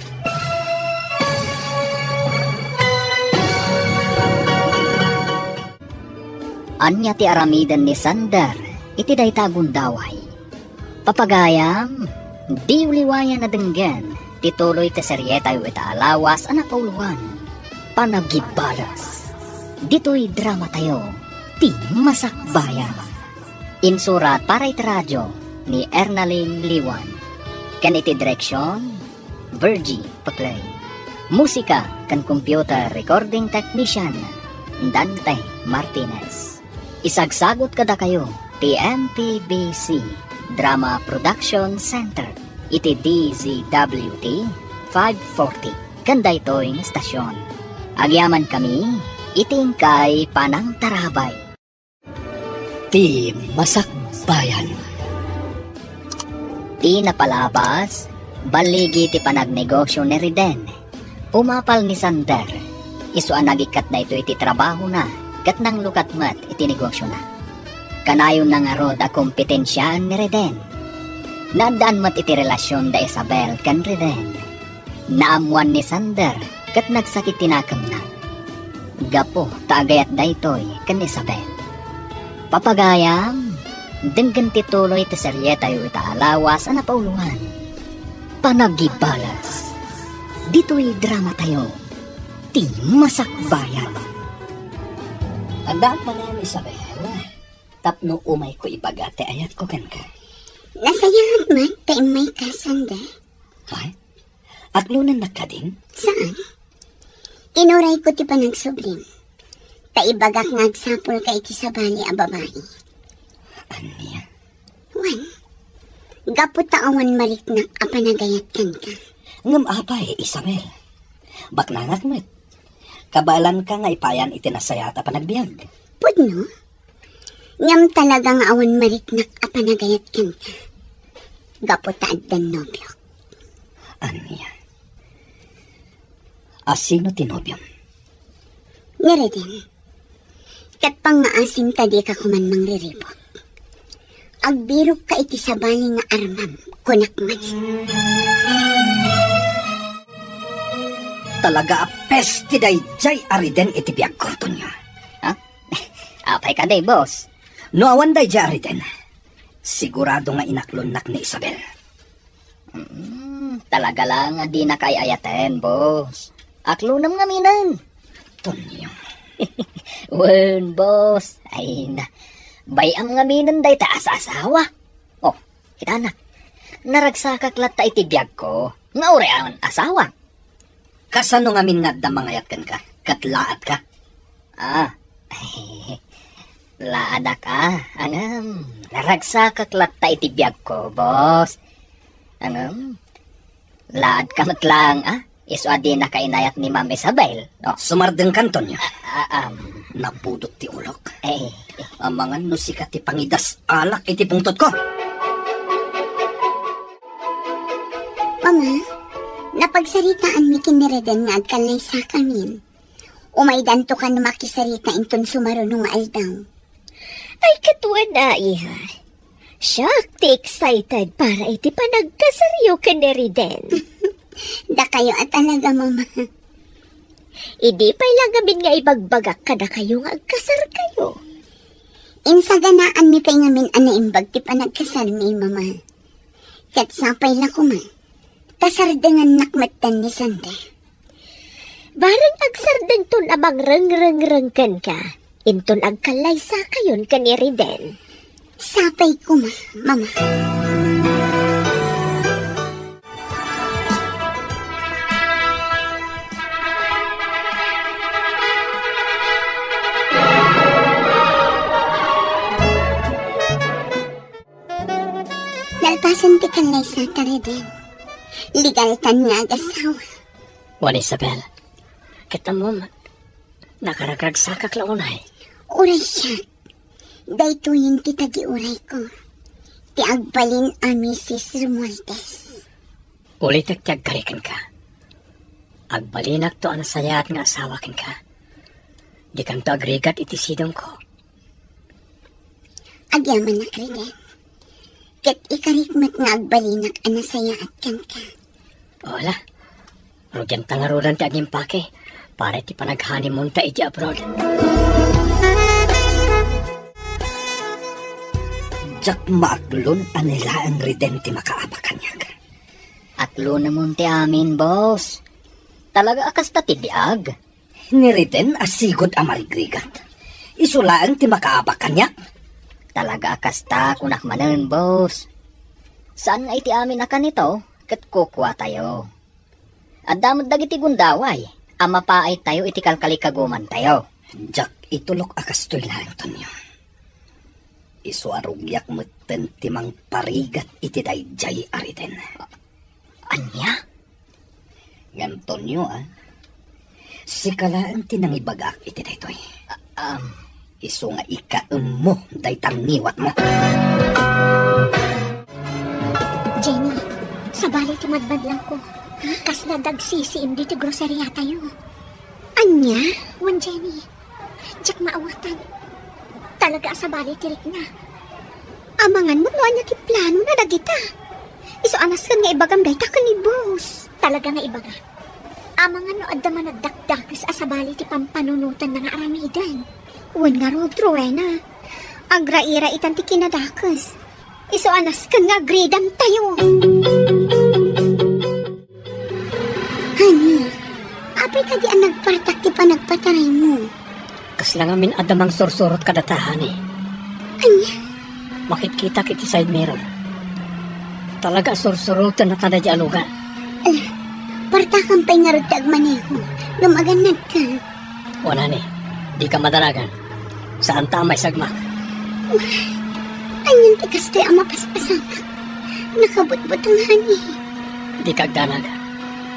anya ti aramidan ni Sander, iti dayta gundaway. Papagayam, di uliwayan na denggan, tituloy ti seryeta yu ita alawas anak pauluan. Panagibalas. Dito'y drama tayo, ti masakbayan. Insurat para iti radyo ni Ernalyn Liwan. Kan iti direksyon, Virgie Paklay. Musika kan computer recording technician, Dante Martinez. Isagsagot kada kayo, TMPBC Drama Production Center, iti DZWT 540, kanda ito'y stasyon. Agyaman kami, iting kay Panang Tarabay. Ti masakbayan. Ti napalabas, baligi ti panagnegosyo ni Riden. Umapal ni Sander, isuan nagikat na ito iti trabaho na, kat nang lukat mat iti negosyo na. Kanayon na nga rod a kompetensyaan ni Reden. Nadaan mat iti relasyon da Isabel kan Reden. Naamuan ni Sander, kat nagsakit tinakam na. Gapo, taagayat da ito'y kan Isabel. Papagayam, denggan tituloy ti seryeta yu ita alawas na pauluhan. Panagibalas. Dito'y drama tayo, ti masakbayan. Andaan pa na yan, Isabel. Tapno umay ko ibagate ayat ko kan ka. Nasayangan man tay may kasande. Ha? Aklunan na ka din? Saan? Inuray ko ti panagsublim. Taibagak nga agsapol ka iti sa bali a babae. Aniya? Wan, gapot taawan mariknak a panagayat kan ka. Ngam apay, Isabel. Baknangak met. Kabalan ka nga ipayan itinasaya ta panagbiag. Pudno, ngam talagang awan mariknak a panagayat kan ka. Gapot taad dan nobyo. Aniya? Asino tinobyam? Niredin, kat pang maasim tadi ka kuman mangriribot. Agbirok ka iti sa bali nga armam, kunak man. Talaga apes ti dayjay ariden iti biag korto niya. Ha? Apay ka day, boss. No awan dayjay ariden. Sigurado nga inaklonak ni Isabel. Talaga lang di na kay ayaten, boss. Aklo nam nga minan. Tonyo. Wen, boss. Ay na. Bayam nga minan day ta asa-asawa. Oh, kita na. Naragsakak latta iti biyag ko. Nga uri ang asawa. Kasano nga minad na mangayat kan ka? Katlaat ka? Ah, laada ka. Naragsakak latta iti biyag ko, boss. Laad ka matlang, Iso adi na kainayat ni Ma'am Isabel, no? Sumardeng kanton niya. Napudot ti ulok. Amangan no sikat ti pangidas alak iti pungtot ko. Mama, napagsaritaan mi kinireden nga agkalay sa kamin. Umaydan to ka na makisarita inton sumarunong aldaw. Ay katuan na, iha. Siyak, ti excited para iti panagkasaryo kinireden. Da kayo at talaga, mama. Idi pa'y lagamin nga ibagbagak ka na kayo nga agkasar kayo. Insaganaan mi pa'y ngamin ana imbag ti panagkasar mi, mama. Kat sapay la ko man. Tasardengan nakmatan ni Sande. Barang agsardeng ton abang reng-reng-rengken ka. Inton agkalay sa kayon kaniri den. Sapay ko ma, mama. Nalpasan ti kalay sa tariden. Legal tan nga agasawa. Juan Isabel, kita mo, nakaragragsakak launay. Uray siya. Dahito yung titagi uray ko. Ti agbalin ami sis Romualdez. Ulit agtiyagkarikan ka. Agbalinak to ang sayat nga asawakin ka. Di kan to agrigat iti sidong ko. Agyaman na kreden. Kat ikarikmat nga agbalinak anasaya at kan ka. Wala. Rugyan tangarudan ti aging pake. Para ti panaghanimon ta iti abroad. Jak maaglon anila ang ridenti makaabakanyak. Atlo naman ti amin, boss. Talaga akas ta ti biag. Niriden asigod amarigrigat. Isulaan ti makaabakanyak. Talaga akas ta kunak manen, boss. Saan nga iti amin akan ito? Kat kukuha tayo. At damod dagiti gundaway. Ama paay tayo iti kalkalikaguman tayo. Jak itulok akas to'y lang tonyo. Isuarugyak mutten timang parigat iti dayjay ariden. Anya? Gantonyo Sikalaan tinang ibagak iti daytoy. Isu nga ika-mo daytang niwat mo. Jenny, sabali tumadbad lang ko. Kas na dagsisi imdi ti grocery tayo. Anya? Wan Jenny. Jak maawatan. Talaga sabali tirik na. Amangan mo no anya ti plano na dagita. Iso anas kan nga ibagam dayta ka ni boss. Talaga nga ibaga. Amangan no adda man nagdakdakis asabali ti pampanunutan na nga aramidan. Wan nga road Rowena. Agra-ira itan ti kinadakas. Iso anas kan nga gridam tayo. Honey, apay ka di ang nagpartak ti panagpataray mo. Kas lang amin adamang sursurot kadatahan eh. Anya? Makikita kiti side mirror. Talaga sursurotan na tada di alugan. Ala, partakang pa'y nga ragtag maneho. Gumaganad ka. Wala ni, di ka madalagan. Saan tamay sagmak? Anyan ti kastoy ang mapaspasamak. Nakabutbut ang honey. Di kagdanag.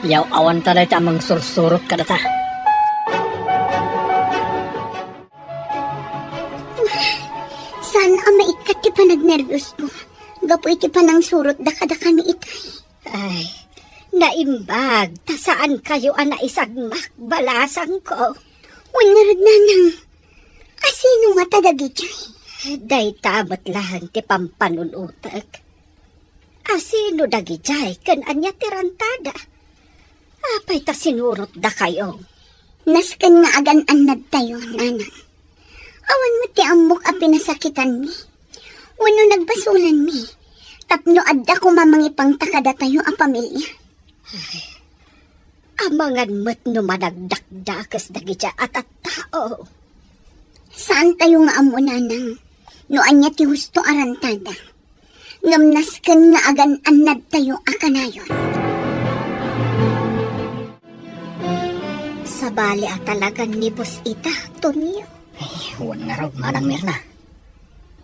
Yaw awan taday tamang sursurot kadata. Saan ang maikat ti panagnervyos ko? Gapoy ti panang surot da kami itay. Ay, naimbag. Ta saan kayo ang naisagmak? Balasang ko. Unarad na nang. Asino nga tadagi jay? Day tamat lahan ti pampanunutak. Asino dagi jay? Kan anya tirantada. Apay ta sinurot da kayo. Naskan nga agan anad tayo, nanang. Awan mo ti amok a pinasakitan mi. Wano nagbasulan mi. Tapno adda ko mamangipang takada tayo a pamilya. Amangan mo't no managdakdakas dagitya at tao. Saan tayo nga amo nanang? No anya ti husto arantada. Ngamnaskan nga agan anad tayo akanayon. Sabali at talagang nibos ita, Tonyo. Ay, huwag nga raw, manang Mirna.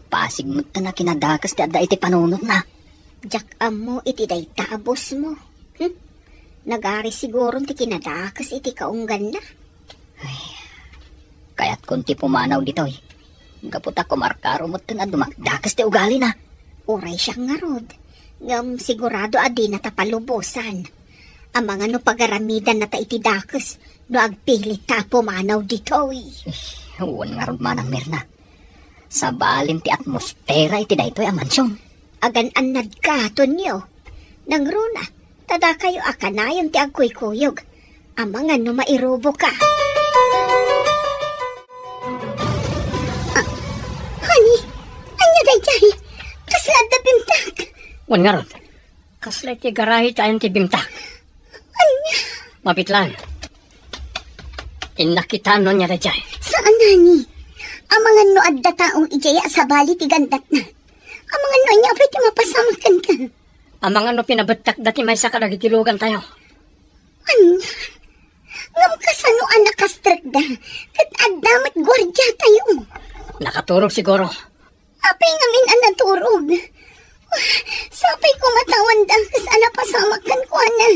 Pasig mo na kinadakas ti adda iti panunot na. Jak amo iti day tabos mo. Nagari siguro ti kinadakas iti kaunggan na. Kaya't kunti pumanaw ditoy. Kaputa kumarkaro mo na dumakdakas ti ugali na. Uray siya nga rod. Ngam sigurado adi na tapalubosan. Ang mga no pagaramidan na ta iti dakas no agpilit ta pumanaw ditoy. Huwag nga raw, manang Mirna. Sa balin ti atmosfera iti daytoy a mansyon. Agan anad ka, Tonyo. Nang runa, tada kayo akanayon ti agkuy-kuyog. Ang mga no mairubo ka. Honey, anya dayjay. Kaslad na bimtak. Wan nga rod. Kaslay ti garahe tayo ti bimtak. Mapitlan. Inakitano niya na dyan. Saan nani? Ang mga no adda taong ijaya sa bali ti gandat na. Ang mga no niya apay ti mapasamakan ka. Ang mga no pinabatak dati may sa kadagitilugan tayo. Anya? Ngam kasano anak kastrak da. Kat addamat gwardya tayo. Nakaturog siguro. Apay ngamin ang naturog. Sapay ko matawan da. Kas ana pasamakan ko ana.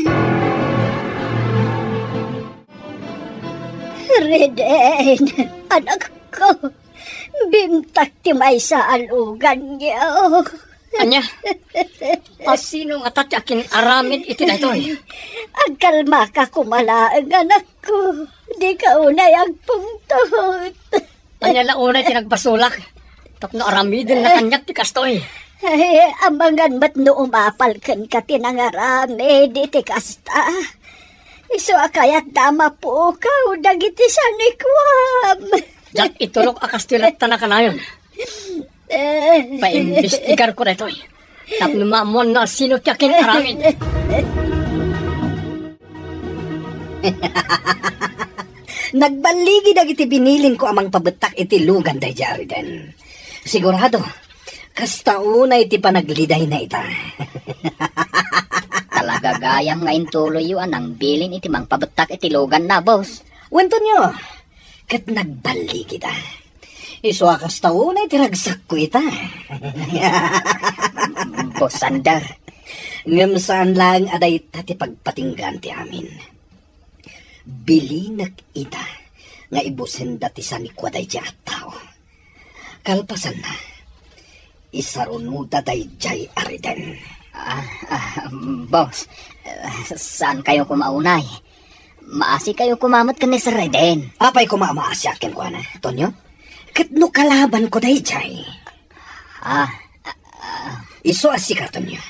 Reden, anak ko. Bimtak ti may sa alugan niya. Anya? O sino nga tatyakin aramid iti na ito eh? Agkalma ka kumalaang anak ko. Di ka unay agpungtot. Anya launay tinagbasulak. Tapno aramidin na kanyak ti kastoy. Ay, amangan ba't no umapalkan ka tinangarami di ti kasta. Iso akayat tama po ka o dagiti sa nikwam. Diyak itulok akastilat na kanayon. Paimbestigar ko na ito eh. Tapno maamon na sino tiyakin aramid. Nagbaligi dagiti binilin ko amang pabetak iti lugan day jari den. Sigurado, kasta una iti panagliday na ita. Talaga gayam nga intuloy yu anang bilin iti mang pabetak iti logan na, boss. Wento nyo, kat nagbaligi da. Iso kasta una iti ragsak ko ita. Boss Sander. Ngam saan lang aday tati pagpatinggan ti amin. Bilinak ita nga ibusen dati sa nikwaday di at tao. Kalpasan na, isarunuda day jay ariden. Boss, saan kayo kumaunay? Maasi kayo kumamat ka ni Sir Reden. Apay kumamaasyakin ko na, Tonyo? Katno kalaban ko day jay. Iso asika, Tonyo.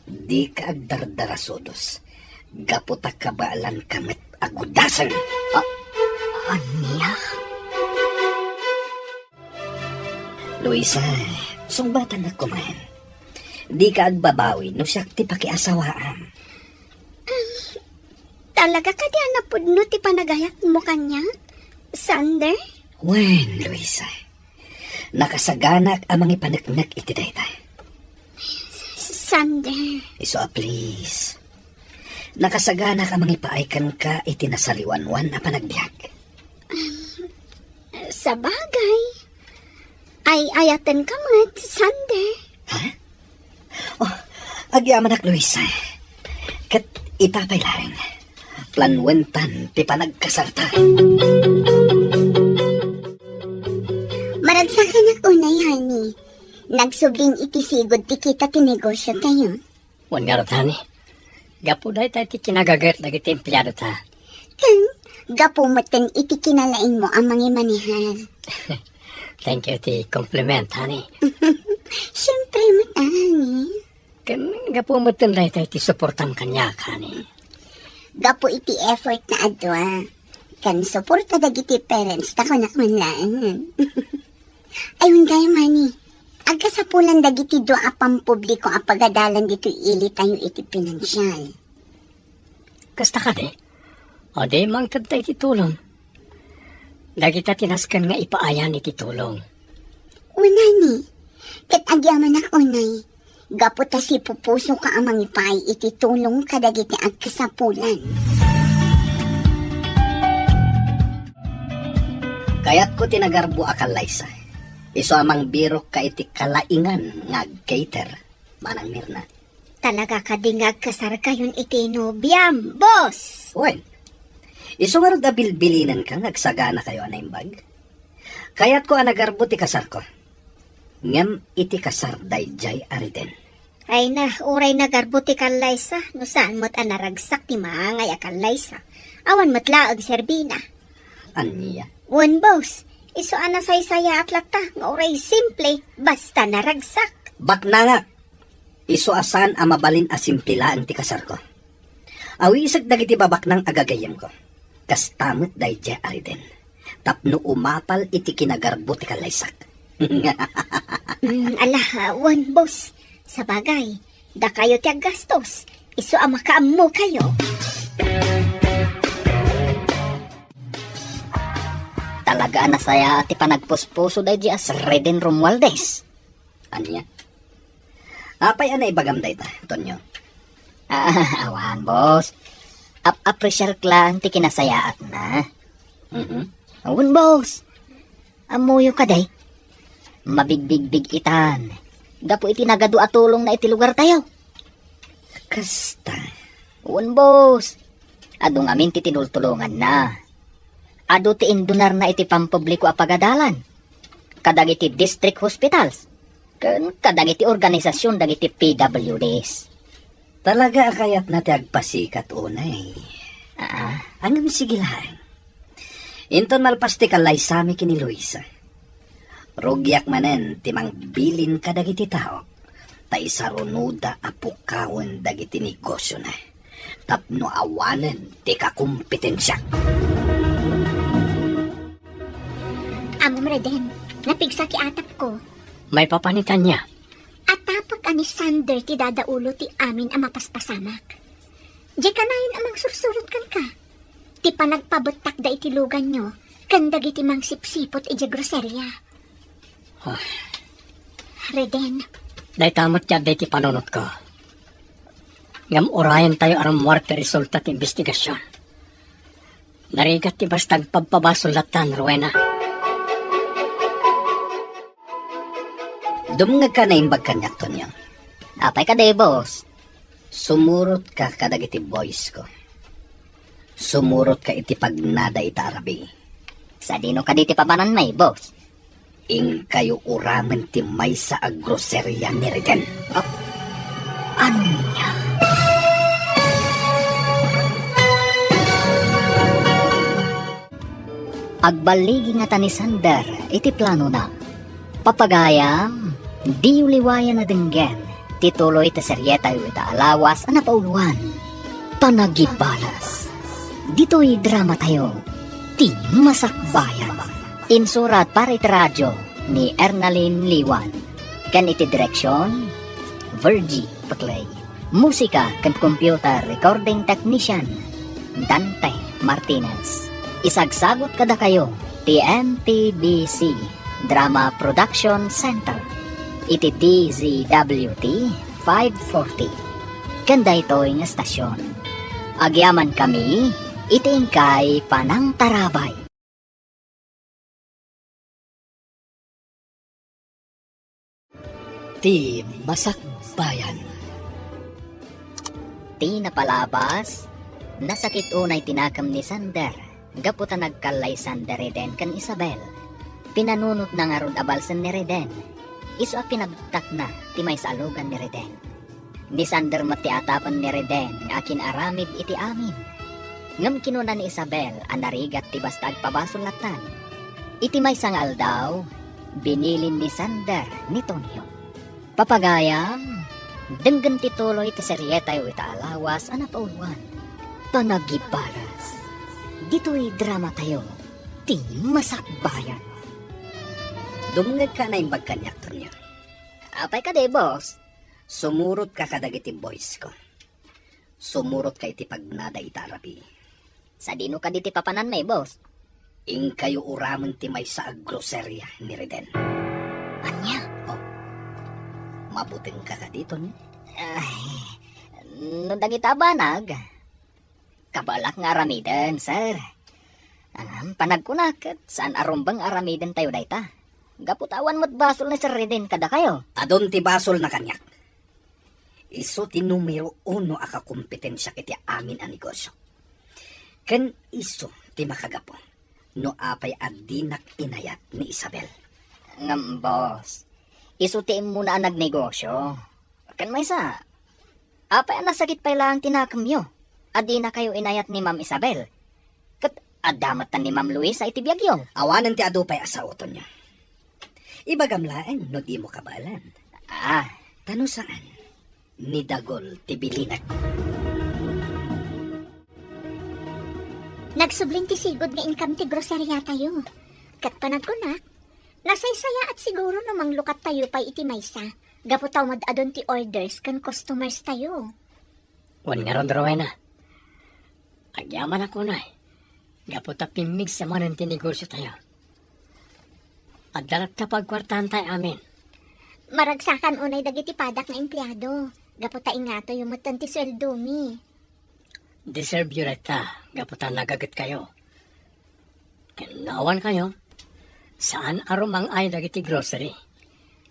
Di ka agdardarasodos. Gaputa kabaalan kamit agudasan. Anya? Luisa, sumbatan na kumain. Di ka agbabawi no siya ti pakiasawaan. Talaga ka di anapod no ti panagayat mo kanya? Sander? Wen, Luisa. Nakasaganak amang ipanagnak iti dayta. Sander. Iso please. Nakasaganak amang ipaaykan ka iti nasaliwanwan na panagbiag. Sa bagay. Ay ayatan ka mat, Sander. Agyamanak, Luisa. Kat ipapailang. Planwentan ti panagkasarta. Maragsakan ak unay, honey. Nagsubling itisigod ti kita ti negosyo tayo. Wan nga rotani. Gapo dahi tayo ti kinagagat lagi ti empleyado ta. Kan, gapumatan iti kinalain mo ang mga manihan. Thank you ti compliment, honey. Siyempre, matani. Kan gapumutin dahi tayo ti suportang kanya, honey. Gapo iti effort na adwa. Kan suporta dagiti parents tako na manlaan. Ayun kayo, mani. Agkasapulan dagiti doa apang publiko apagadalan dito ili tayo iti pinansyal. Kasta ka de? O de, mangtad tayo ti tulong. Lagi ta tinaskan nga ipaayan iti tulong. Unani, kat agyaman ak unay, Gaputa si pupuso ka ang mangipay iti tulong kadagiti agkasapulan. Kayat ko tinagarbo akalaysa. Iso amang biro ka iti kalaingan nga cater. Manang Mirna. Talaga kadingag kasar kayon iti nobyam, boss! Well, iso nga rin bilbilinan ka, nagsagana kayo na imbag. Kayat ko anagarbo ti kasar ko. Ngam iti kasar dayjay ariden. Ay na, uray nagarbuti kalaysa, no saan mo't anaragsak ti maangay akalaysa. Awan mo't laag serbina. Anya? Wan, boss, iso anasaysaya at lata, nga uray simple, basta naragsak. Bak na nga. Iso asan ang mabalin asimpilaan ti kasar ko. Awi isag dagiti babak ng agagayam ko. Kastamot dayjay ariden. Tapno umapal iti kinagarbo ti kalaysak. Wan, boss. Sa bagay, da kayo ti gastos. Iso ang makaammo kayo. Talaga na saya ati panagpuspuso day di as Reden Romualdez. Anya? Apay anay bagam day ta, Tonyo. Awan, boss. Appreciate lang ti kinasayaat na. Awan, boss. Amuyo ka day. Mabigbig-big itan. Gapo iti nagadu atulong na iti lugar tayo. Kasta. Awan, boss. Adong amin ti tinultulungan na. Ado ti indunar na iti pampubliko a pagadalan. Kadagiti district hospitals. Kadagiti organisasyon dagiti PWDs. Talaga kayat na ti agpasikat unay. Angam sigilahan. Inton malpas ti kalay sami kini Luisa. Rugyak manen timang bilin kadagiti tao. Tay sarunuda apukawon dagiti negosyo na. Tapno awanen ti kakumpetensya. Amom Reden, napigsa ki atap ko. May papanitan niya. At tapag ani Sander ti dadaulo ti amin ang mapaspasamak. Di ka na yun amang sursurot kan ka. Ti panagpabutak da iti lugan nyo, kandag iti mang sipsipot iti groserya. Reden, Day tamot niya day ti panunot ko. Ngam orayan tayo aram muarte resulta ti investigasyon. Narigat ti bastag pagpabasulatan, Rowena. Dumngag ka na imbag kanyak, Tonyo. Apay ka day, boss. Sumurot ka kadagiti boys ko. Sumurot ka iti pagnada ita arabi. Sa dino ka diti papanan may, boss. Ing kayo uramen ti may sa agroserya ni Reden. Anya? Agbaligi nga ni Sander, iti plano na. Papagayam, di uliwayan na denggen, tituloy ta seryeta yu ita alawas ana pauluan. Panagibalas. Dito'y drama tayo, ti masakbayan. Insurat para iti radyo ni Ernalyn Liwan. Kan iti direksyon, Virgie Paclay. Musika kan computer recording technician, Dante Martinez. Isagsagot kada kayo, TMPBC Drama Production Center. Iti DZWT 540. Kanda ito'y nga stasyon. Agyaman kami, itingkay Panang Tarabay. Ti masakbayan. Ti napalabas, nasakit unay tinakam ni Sander. Gaputa nagkalay Sander Reden kan Isabel. Pinanunot na nga rod abalsan ni Reden. Iso a pinagtak na ti may salugan ni Reden. Ni Sander matiatapan ni Reden nga akin aramid iti amin. Ngam kinuna ni Isabel anarigat ti basta agpabasulatan. Iti may sangal daw, binilin ni Sander ni Tonyo. Papagayam, denggan tituloy ti seryeta yu ita alawas ana pauluan. Panagibalas. Dito'y drama tayo, ti masakbayan. Dumngag ka na imbag kanyak, Tonyo. Apay ka de, boss. Sumurot ka kadagiti boys ko. Sumurot ka iti pagnada ita arabi. Sa dino ka diti papanan may, boss. Ing kayo uramen ti may sa agroserya ni Reden. Anya? mabuting ka dito ni. Ay, no dagita banag. Kabalak nga aramiden, sir. Panagkunak, saan arumbang aramiden tayo dayta? Gaputawan mo't basol na sir Reden kada kayo. Adon ti basol na kanyak. Iso ti numero 1 aka kompetensya kiti amin a negosyo. Ken iso ti makagapo. No apay adinak inayat ni Isabel. Ngam, boss. Isutiin mo na ang nagnegosyo. Kan may sa, apay ang nasakit pa lang tinakamyo. Adi na kayo inayat ni Ma'am Isabel. Kat adamat na ni Ma'am Luis sa itibiyagyo. Awanan ti adupay asauton niya. Ibagamlaan no di mo kabalan. Ah, Tano saan? Ni Dagol ti bilinak. Nagsubling ti sigod nga income ti grocerya tayo. Kat panagkunak, nasaysaya at siguro namang lukat tayo pa iti maysa. Gaputaw madadon ti orders kan customers tayo. Wan nga ron Rowena. Agyaman ako na Gaputa pimig sa manan tinegosyo tayo. At dalat kapag kwartahan tayo amin. Maragsakan unay dagiti padak nga empleyado. Gaputa ingato yung matan ti sweldo mi. Deserve yun ita. Gaputa nagagat kayo. Kinawan kayo. Saan arumang ay dagiti grocery?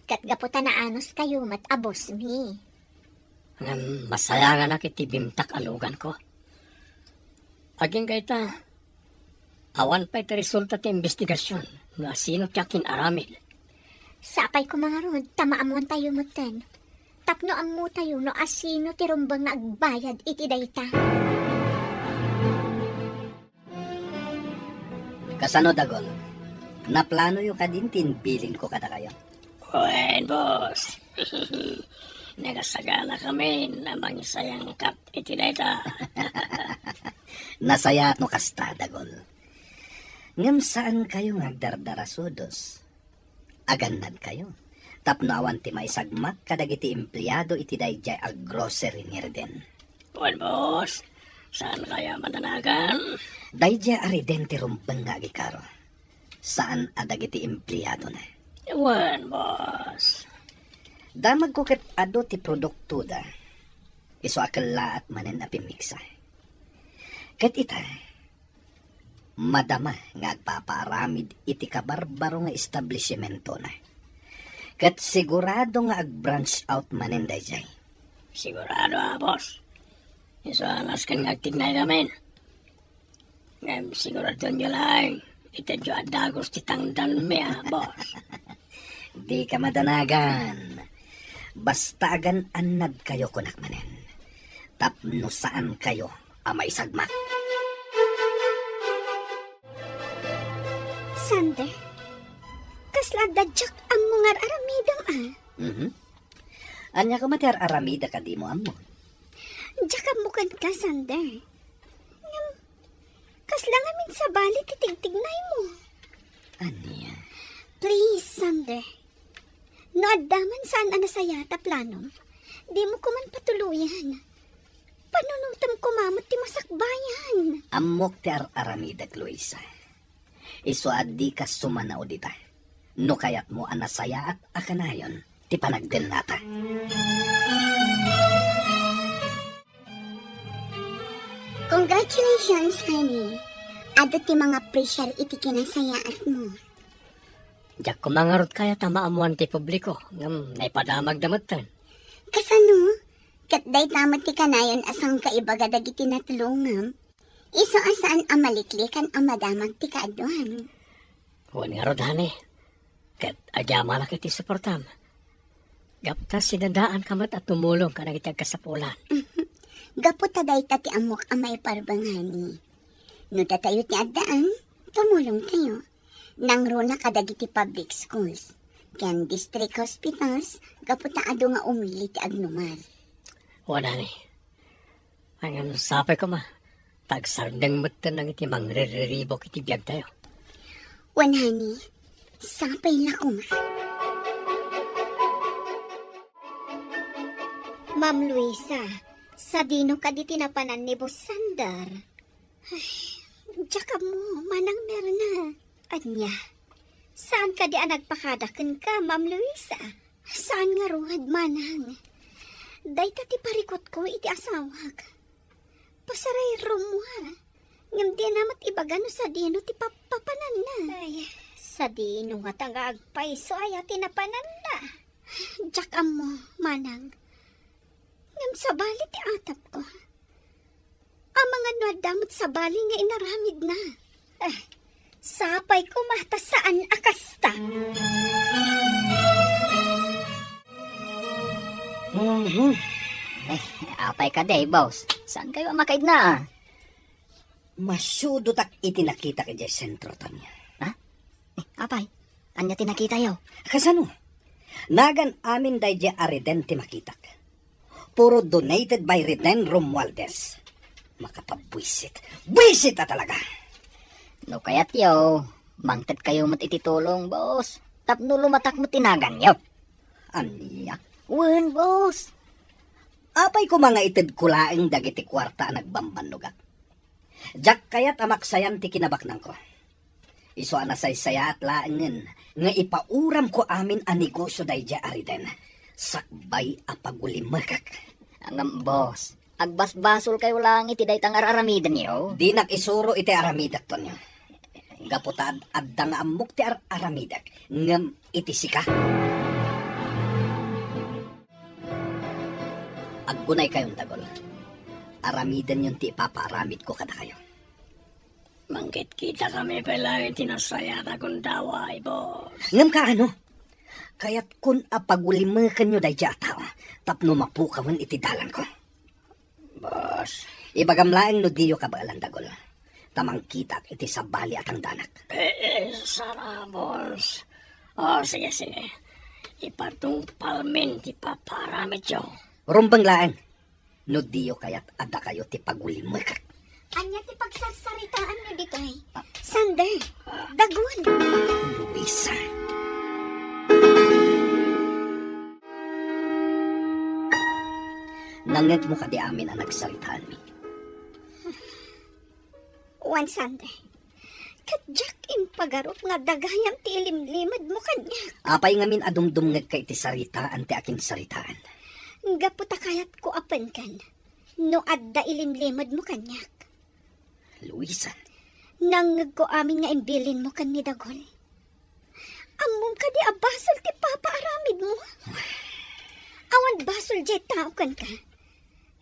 Kat gaputa na anos kayo mat abos mi. Ngam masaya nga na kiti bimtak alugan ko. Aging kayta, awan pa iti resulta ti investigasyon na sino tiyakin aramid. Sapay ko mga rod, tamaamuan tayo matan. Tapno amu tayo no asino ti rumbang na agbayad iti dayta. Kasano Dagol? Naplano yung kadintin bilin ko kada kayo. Wen, boss. Nagasagana kami na mangisayang kap iti dayta. Nasaya at no kasta Dagol. Ngam saan kayo ngagdardarasodos? Agannad kayo. Tapno awan ti maisagmak kadagiti empleyado iti dayjay ag grocery ni Reden. Wen, boss. Saan kaya madanagan? Dayjay ariden ti rumbang nga agikaro. Saan adagiti empleyado na? Wen, boss. Damag ko ket ado ti produkto da. Iso akala at manen na pimiksa. Ket ita, madama nga agpaparamid iti kabarbaro nga establishmento na. Ket sigurado nga ag-branch out manen dayjay. Sigurado boss. Iso alas kan agtignay namin. Ngam sigurado nyo lang. Ito nyo adagos titangdan mi boss. Di ka madanagan. Basta agan anad kayo kunak manen. Tapno saan kayo amay sagmak. Sander, kasla dadyak ang mga aramidam Anya ko mater aramida ka di mo amo. Diyak bukan ka, Sander. Kasla nga min sa bali titigtignay mo. Anya? Please, Sander. No addaman saan anasayata planom, di mo ko man patuluyan. Panunutam ko mamot ti masakbayan. Amok ti aramida, Luisa. Iso addi ka sumanao dita. No kayat mo anasaya at akanayon, ti panagdel nata. Congratulations, honey. Ado ti mga pressure iti kinasayaat mo. Diyak kumangarot kaya tamaamuan ti publiko. Ngam naipadamag damatan. Kasano? Katday tamat ti kanayon asang kaibaga dagiti natulungam. Iso asaan amaliklikan ang madamag ti kaaduan. Huwag nga rodhani. Kat agyama na kiti suportam. Gapta sinadaan kamat at tumulong ka na kitag kasapulan. Gaputaday ta ti amok ang may parbanghani. No tatayo ti addaan, tumulong tayo. Nangruna kadagiti public schools. Ken district hospitals, gaputa ado nga umili ti agnumar. Wala ni. Ang sapay ko ma. Tagsardang matan ng iti mangriribok iti biyag tayo. Wanani, sapay na ko ma. Ma'am Luisa, sa dino ka di tinapanan ni Boss Sandar. Ay, tsaka mo, manang meron na. Anya, saan ka di nagpakadakan ka, Ma'am Luisa? Saan nga ruhad manang? Dayta ti parikot ko iti asawag. Pasaray rumwa. Ngam di namat ibagano sa dino ti papapanan na. Ay, sa dino nga tagaagpay so ay tinapanan na. Diyak mo, manang. Ngam sa bali ti atap ko. Ang mga nuadamot sa bali nga inaramid na. Sapay ko mata saan akasta. Apay ka day, boss. Saan kayo makaid na? Masyudo tak itinakita ka dyan sentro to niya. Apay, anya tinakita yaw? Kasano? Nagan amin day dyan ariden ti makitak. Puro donated by Reden Romualdez. Makapabwisit. Bwisit na talaga! No kayat yaw, mangtad kayo mat ititulong, boss. Tapno lumatak mo tinagan yaw. Aniya? Wen, boss. Apay ko mga itid kulaing dagiti kwarta nagbambanugak. Jak kayat amaksayan ti kinabaknang ko. Iso anasaysaya at laangen nga ipauram ko amin a negosyo day dya ariden. Sakbay apagulimakak. Ang boss, agbasbasol kayo lang iti daytang araramidan yaw. Di nakisuro iti aramidak to niyo. Gaputad adda nga amok ti aramidak. Ngam iti sika. Aggunay kayong tagol. Aramidan yung ti ipapaaramid ko kada kayo. Manggit kita kami pala itinasaya na kundaway, boss. Ngam ka ano? Kaya't kun apagulimakan nyo day dya tao, tapno mapukawan iti dalan ko. Boss. Ibagamlaeng no diyo kabaalan dagol. Tamang kitak iti sabali at ang danak. Sara, boss. Sige. Ipatungpal min ti paparamit yo. Rumbang laeng, no diyo kaya't ada kayo ti pagulimakak. Anya ti pagsarsaritaan nyo dito ay. Sander, dagun. Luisa. Nangag mo ka di amin ang nagsalitaan mi. Wan Sander. Kadyak impagarot nga dagayam ti ilimlimad mo kanya. Apay ngamin adumdumngag ka iti saritaan ti aking saritaan. Gaputa kayat ko apan kan. No adda ilimlimad mo kanyak. Luisa, Nangag ko amin nga imbilin mo kan ni Dagol. Amom ka di abasol ti papa aramid mo. Awan basol jet tao kan ka.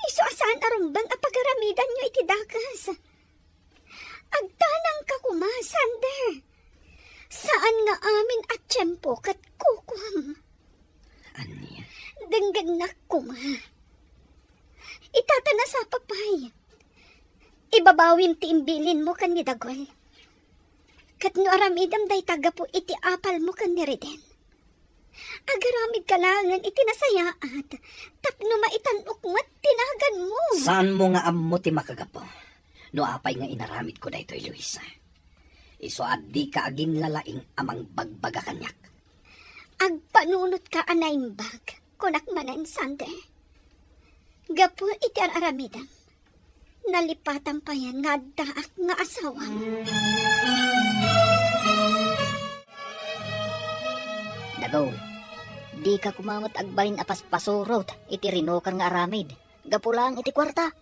Iso asaan arumbang apagaramidan nyo iti dakas. Agtanang ka kuma, Sander. Saan nga amin at tiyempo kat kukum. aniya. Dengganak kuma. Itatana sa papay. Ibabawin ti imbilin mo kan ni Dagol. Kat no aramidam day taga po iti apal mo kan ni Reden. Agaramid kalangan iti nasayaat. Tapno maitanok mo't tinagan mo. Saan mo nga ammo ti makagapo? No apay nga inaramid ko daytoy Luisa. Iso addi ka agin lalaing amang bagbaga kanyak. Agpanunot ka anayng bag. Kunak manan Sander. Gapo iti aramidam. Nalipatan pa yan nga daak nga asawang. Dagaw, di ka kumamot agbalin apas pasurot iti rinokan nga aramid. Gapulang iti kwarta.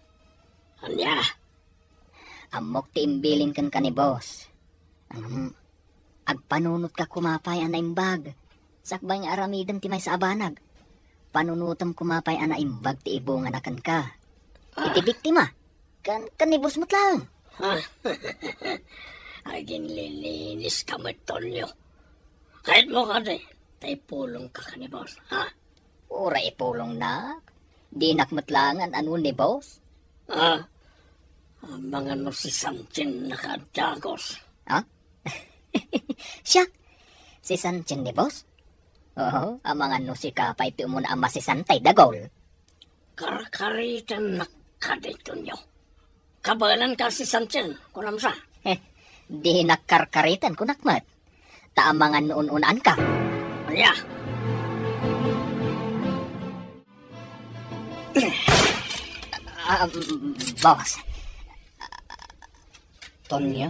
Anya? Amok ti imbilin kan ka ni boss. Agpanunot ka kumapay ana imbag. Sakbay nga aramidan ti may sa abanag. Panunutam kumapay ana imbag ti ibungan akan ka. Iti biktima. Kan ni boss mo't lang. Agin lilinis ka matolyo. Kahit mo ka de, tay pulong ka ni boss. Ura ipulong na. Di nakmatlangan ano ni boss. Ang mga no si Sanchin nakadagos. Siya, si Sanchin ni boss? Oo, ang mga no si Kapay ti umuna ama si Santay Dagol. Karkaritan nakadito nyo. Kabalan ka si Sanchin, kunam sa. Di nakarkaritan kunakmat. Taamangan noon-unaan ka. Anya? Boss, Tonyo,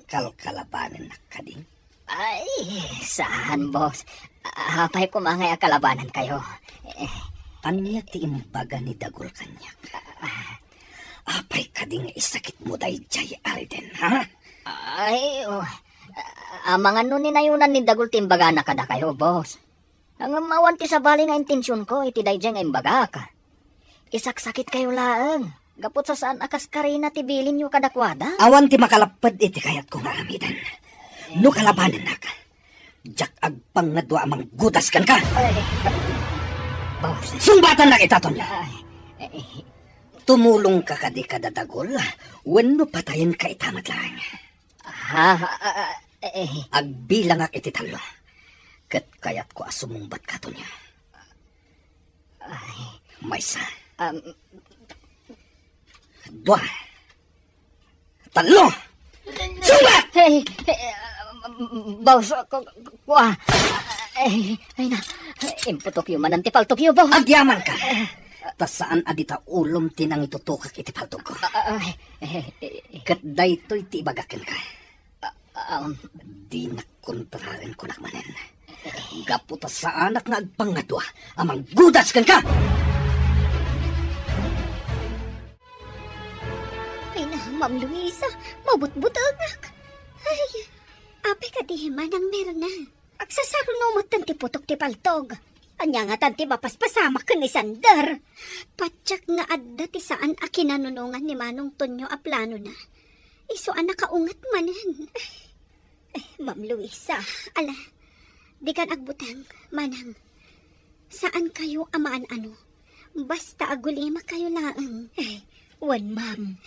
kalkalabanin na kading. Ay, saan, boss? Hapay ko mga kalabanan kayo. Anya ti imbaga ni Dagol kanyak. Apay ka di nga isakit mo day jay ariden, ha? Ay, mga nuninayunan ni Dagul timbaga na kada kayo, boss. Ang mawanti sa bali nga intensyon ko, iti day nga imbaga ka. Isaksakit kayo laang. Gapot sa saan akas karina tibilin nyo kadakwada? Awan ti makalapad iti kayat ko nga amidan. No kalabanan na ka. Jak agpang nga dua amang gutas kan ka. Boss, Sumbatan na kita, Tonya. ay, Tumulong ka kadi kadadagol. Wenno patayin ka itamat lang. Agbilang ak iti talo. Kat kayat ko asumungbat ka, Tonya. Maysa. Dua. Talo! Sumbat! hey, boss, kuha. Ay na, imputok yung manantipaltok yung, boss. Agyaman ka. Tas saan adita ulom tinang itutukak iti paltog ko. Kat daytoy ti ibagakin ka. Di nakontraren ko nakmanen. Gaputa sa anak nga agpangadwa, amang gudas kan ka! Ay na, Ma'am Luisa, mabut-butagak. Ay, apay ka di manang meron na. Agsasarunumot tanti putok ti paltog. Anya nga tanti mapaspasamak ka ni Sander. Patsak nga adda ti saan a kinanunungan ni Manong Tonyo a plano na. Iso ang nakaungat manan. Ay, Ma'am Luisa, ala, di kan agbutang, manang. Saan kayo amaan ano? Basta agulima kayo laang. Ay, wan ma'am.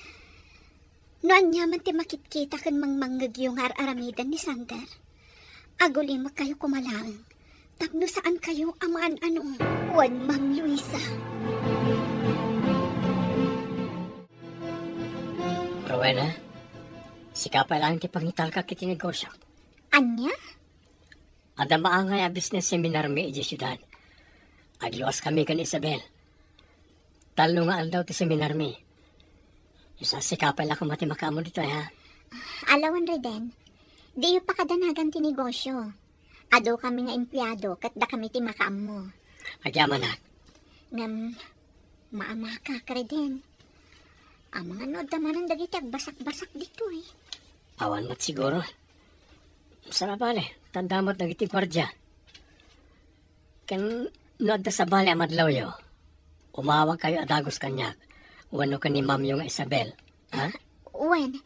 Noan niya man ti makitkita kan mangnganggag yung aramidan ni Sander. Agulima kayo kumalaang. Tapno saan kayo amaan ano? Wan Ma'am Luisa. Rowena, sikapay lang ti pangital ka kiti negosyo. Anya? Ada maangay a business seminar mi iji syudad. Agluwas kami kan Isabel. Talo nga aldaw ti seminar mi. Isa sikapay lang kumati makaamo dito ha. Alawan Reden, di yung pakadanagan ti negosyo. Ado kami nga empleyado kat da kami ti makaam mo. Agyaman na. Ngam, maamaka ka Reden. Ang mga nod naman ang dagiti agbasak-basak dito eh. Awan mat siguro. Sana bale, tandamot nagiti gwardya. Kan nood sa bale amadlaw yo. Umawag kayo adagos kanyak. Wano ka ni ma'am yung Isabel. Ha? Wen,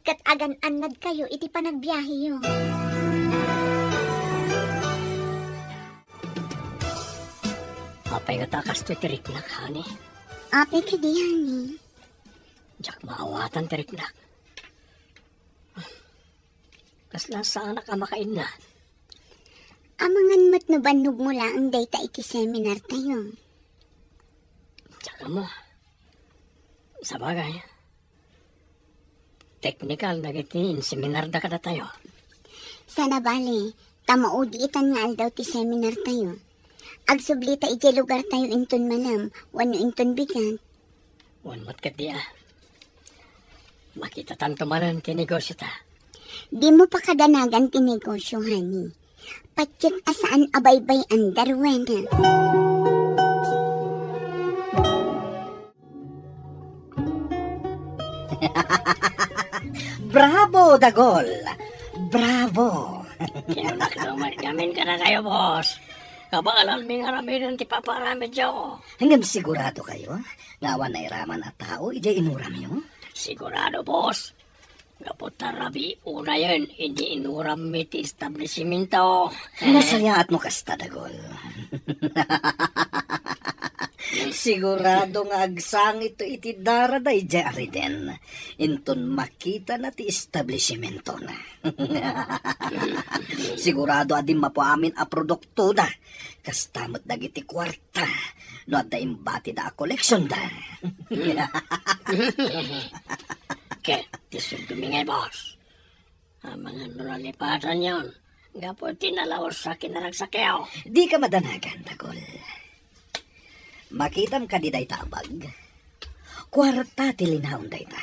kat agan-anad kayo iti panagbiyahe yun. Apay nga takas to tiriknak, hani. Ape ka diyan eh. Diyak maawatan tiriknak. Kasla sa anak ang makain na. Amangan mat no banog mo lang data iti seminar tayo. Tsaka mo. Sa bagay. Technical, nagiti seminar da kada tayo. Sana bale, tamaudi itan nga aldaw ti seminar tayo. Agsublita iti lugar tayo inton manam, wano inton bigan. Wan mat kat diya. Makita tanto manan tinegosyo ta. Di mo pa kadanagan ti negosyo, honey. Patsik asaan abaybay ang darwena. Bravo, Dagol! Bravo! Kinunak naman gamin ka na kayo, boss. Kabaalan mi nga ramidan ti paparami dyo. Hanggang sigurado kayo, ngawan na iraman at tao, ijay inuram yun. Sigurado, boss. Kapot na rabi, una yun, hindi inuram mi ti establishmento. Masaya at mo kasta, Dagol. Sigurado nga agsang ito iti daraday di ariden. Inton makita na ti establishmento na. Sigurado adim mapuamin a produkto da. Kastamot dagiti kwarta. No adda imbati da a koleksyon da. Ket, tisod dumingay, boss. Ang mga nuralipatan yun. Gapot tinalawas sa kinaragsakyaw. Di ka madanagan, Dagol. Makitam ka di day tabag. Kwarta ti linhaon day ta.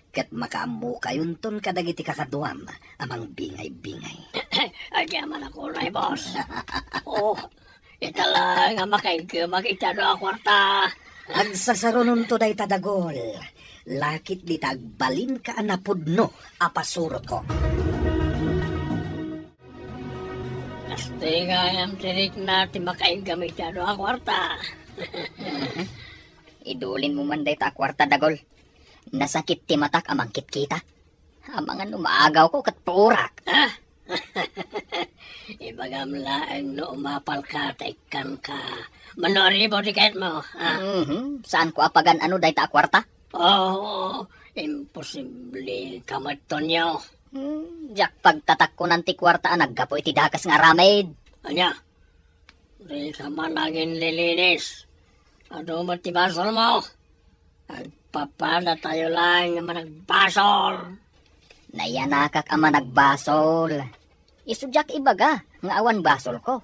Kat makaamu kayunton kadagiti kakaduam amang bingay-bingay. Agyaman ako na, boss. Oh, itala nga makita do ang kwarta. Agsasarunon to day tadagol. Lakit di tagbalin ka anapudno apasurot ko. Asti nga yung tirik na timakain do ang kwarta. Idulin mo man day ta kwarta dagol. Nasakit ti matak amang kita. Amangan umaagaw ko kat purak. Ibagam laeng no umapal ka, taikan ka. Manori mo di kahit mo. Saan ko apagan ano day ta kwarta? Oh, imposible kamaton nyo. Jak pagtatak ko ng ti kwarta naggapo iti dakas nga ramid. Anya, di ka managin lilinis. Ano mo ti basol mo? Agpapala tayo lang nga managbasol. Nayanakak ama nagbasol. Isudyak ibaga nga awan basol ko.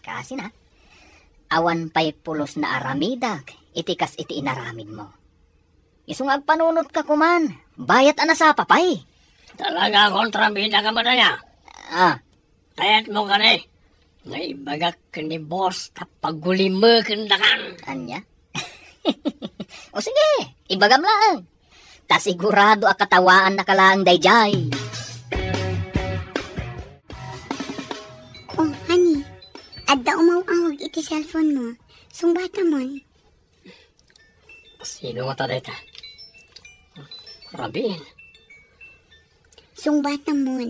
Kasi na, awan pa'y pulos na aramidak, itikas iti inaramid mo. Isung agpanunot ka kuman, bayat ana sa papay. Talaga kontrabida ka ba na niya? Kayat mo ka ni. Nga ibagak ka ni boss tapaguli mo kandakan. Anya? O sige, ibagam lang. Ta sigurado akatawaan na kalaang dayjay. Oh, honey. Adda umawawag iti cellphone mo. Sungbata mo. Sino mo taday ta? Rabin. Sungbata mo.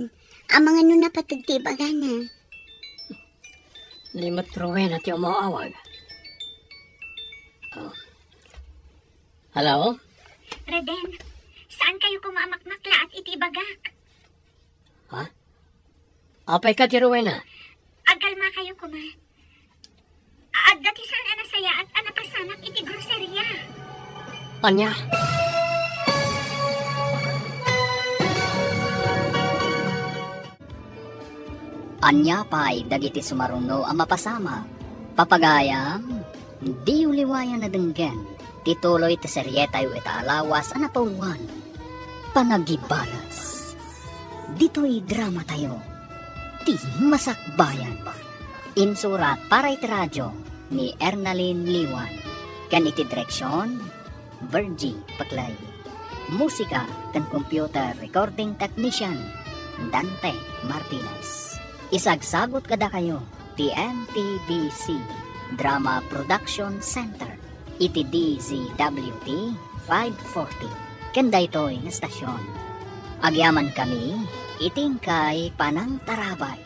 Amang ano na patagtibaga na. Limot Rowena ti umawawag. Oh. Hello? Reden, saan kayo kumamakmakla at itibagak? Ha? Apay ka ti Rowena? Agalma kayo kuma. Adda ti saan anasaya at anapasanak iti groceria. Anya? Anya pa'y dagiti sumaruno ang mapasama. Papagayam, di uliwayan na denggen. Tituloy ti seryetayo ita alawas anapawan. Panagibalas. Dito'y drama tayo. Ti masakbayan. Insurat para iti radyo ni Ernalyn Liwan. Kan iti direksyon, Virgie Paklay. Musika kan computer recording technician, Dante Martinez. Isagsagot kada kayo, TNTBC Drama Production Center, iti DZWT 540. Kanda ito'y nga stasyon. Agyaman kami, iting kay Panang Tarabay.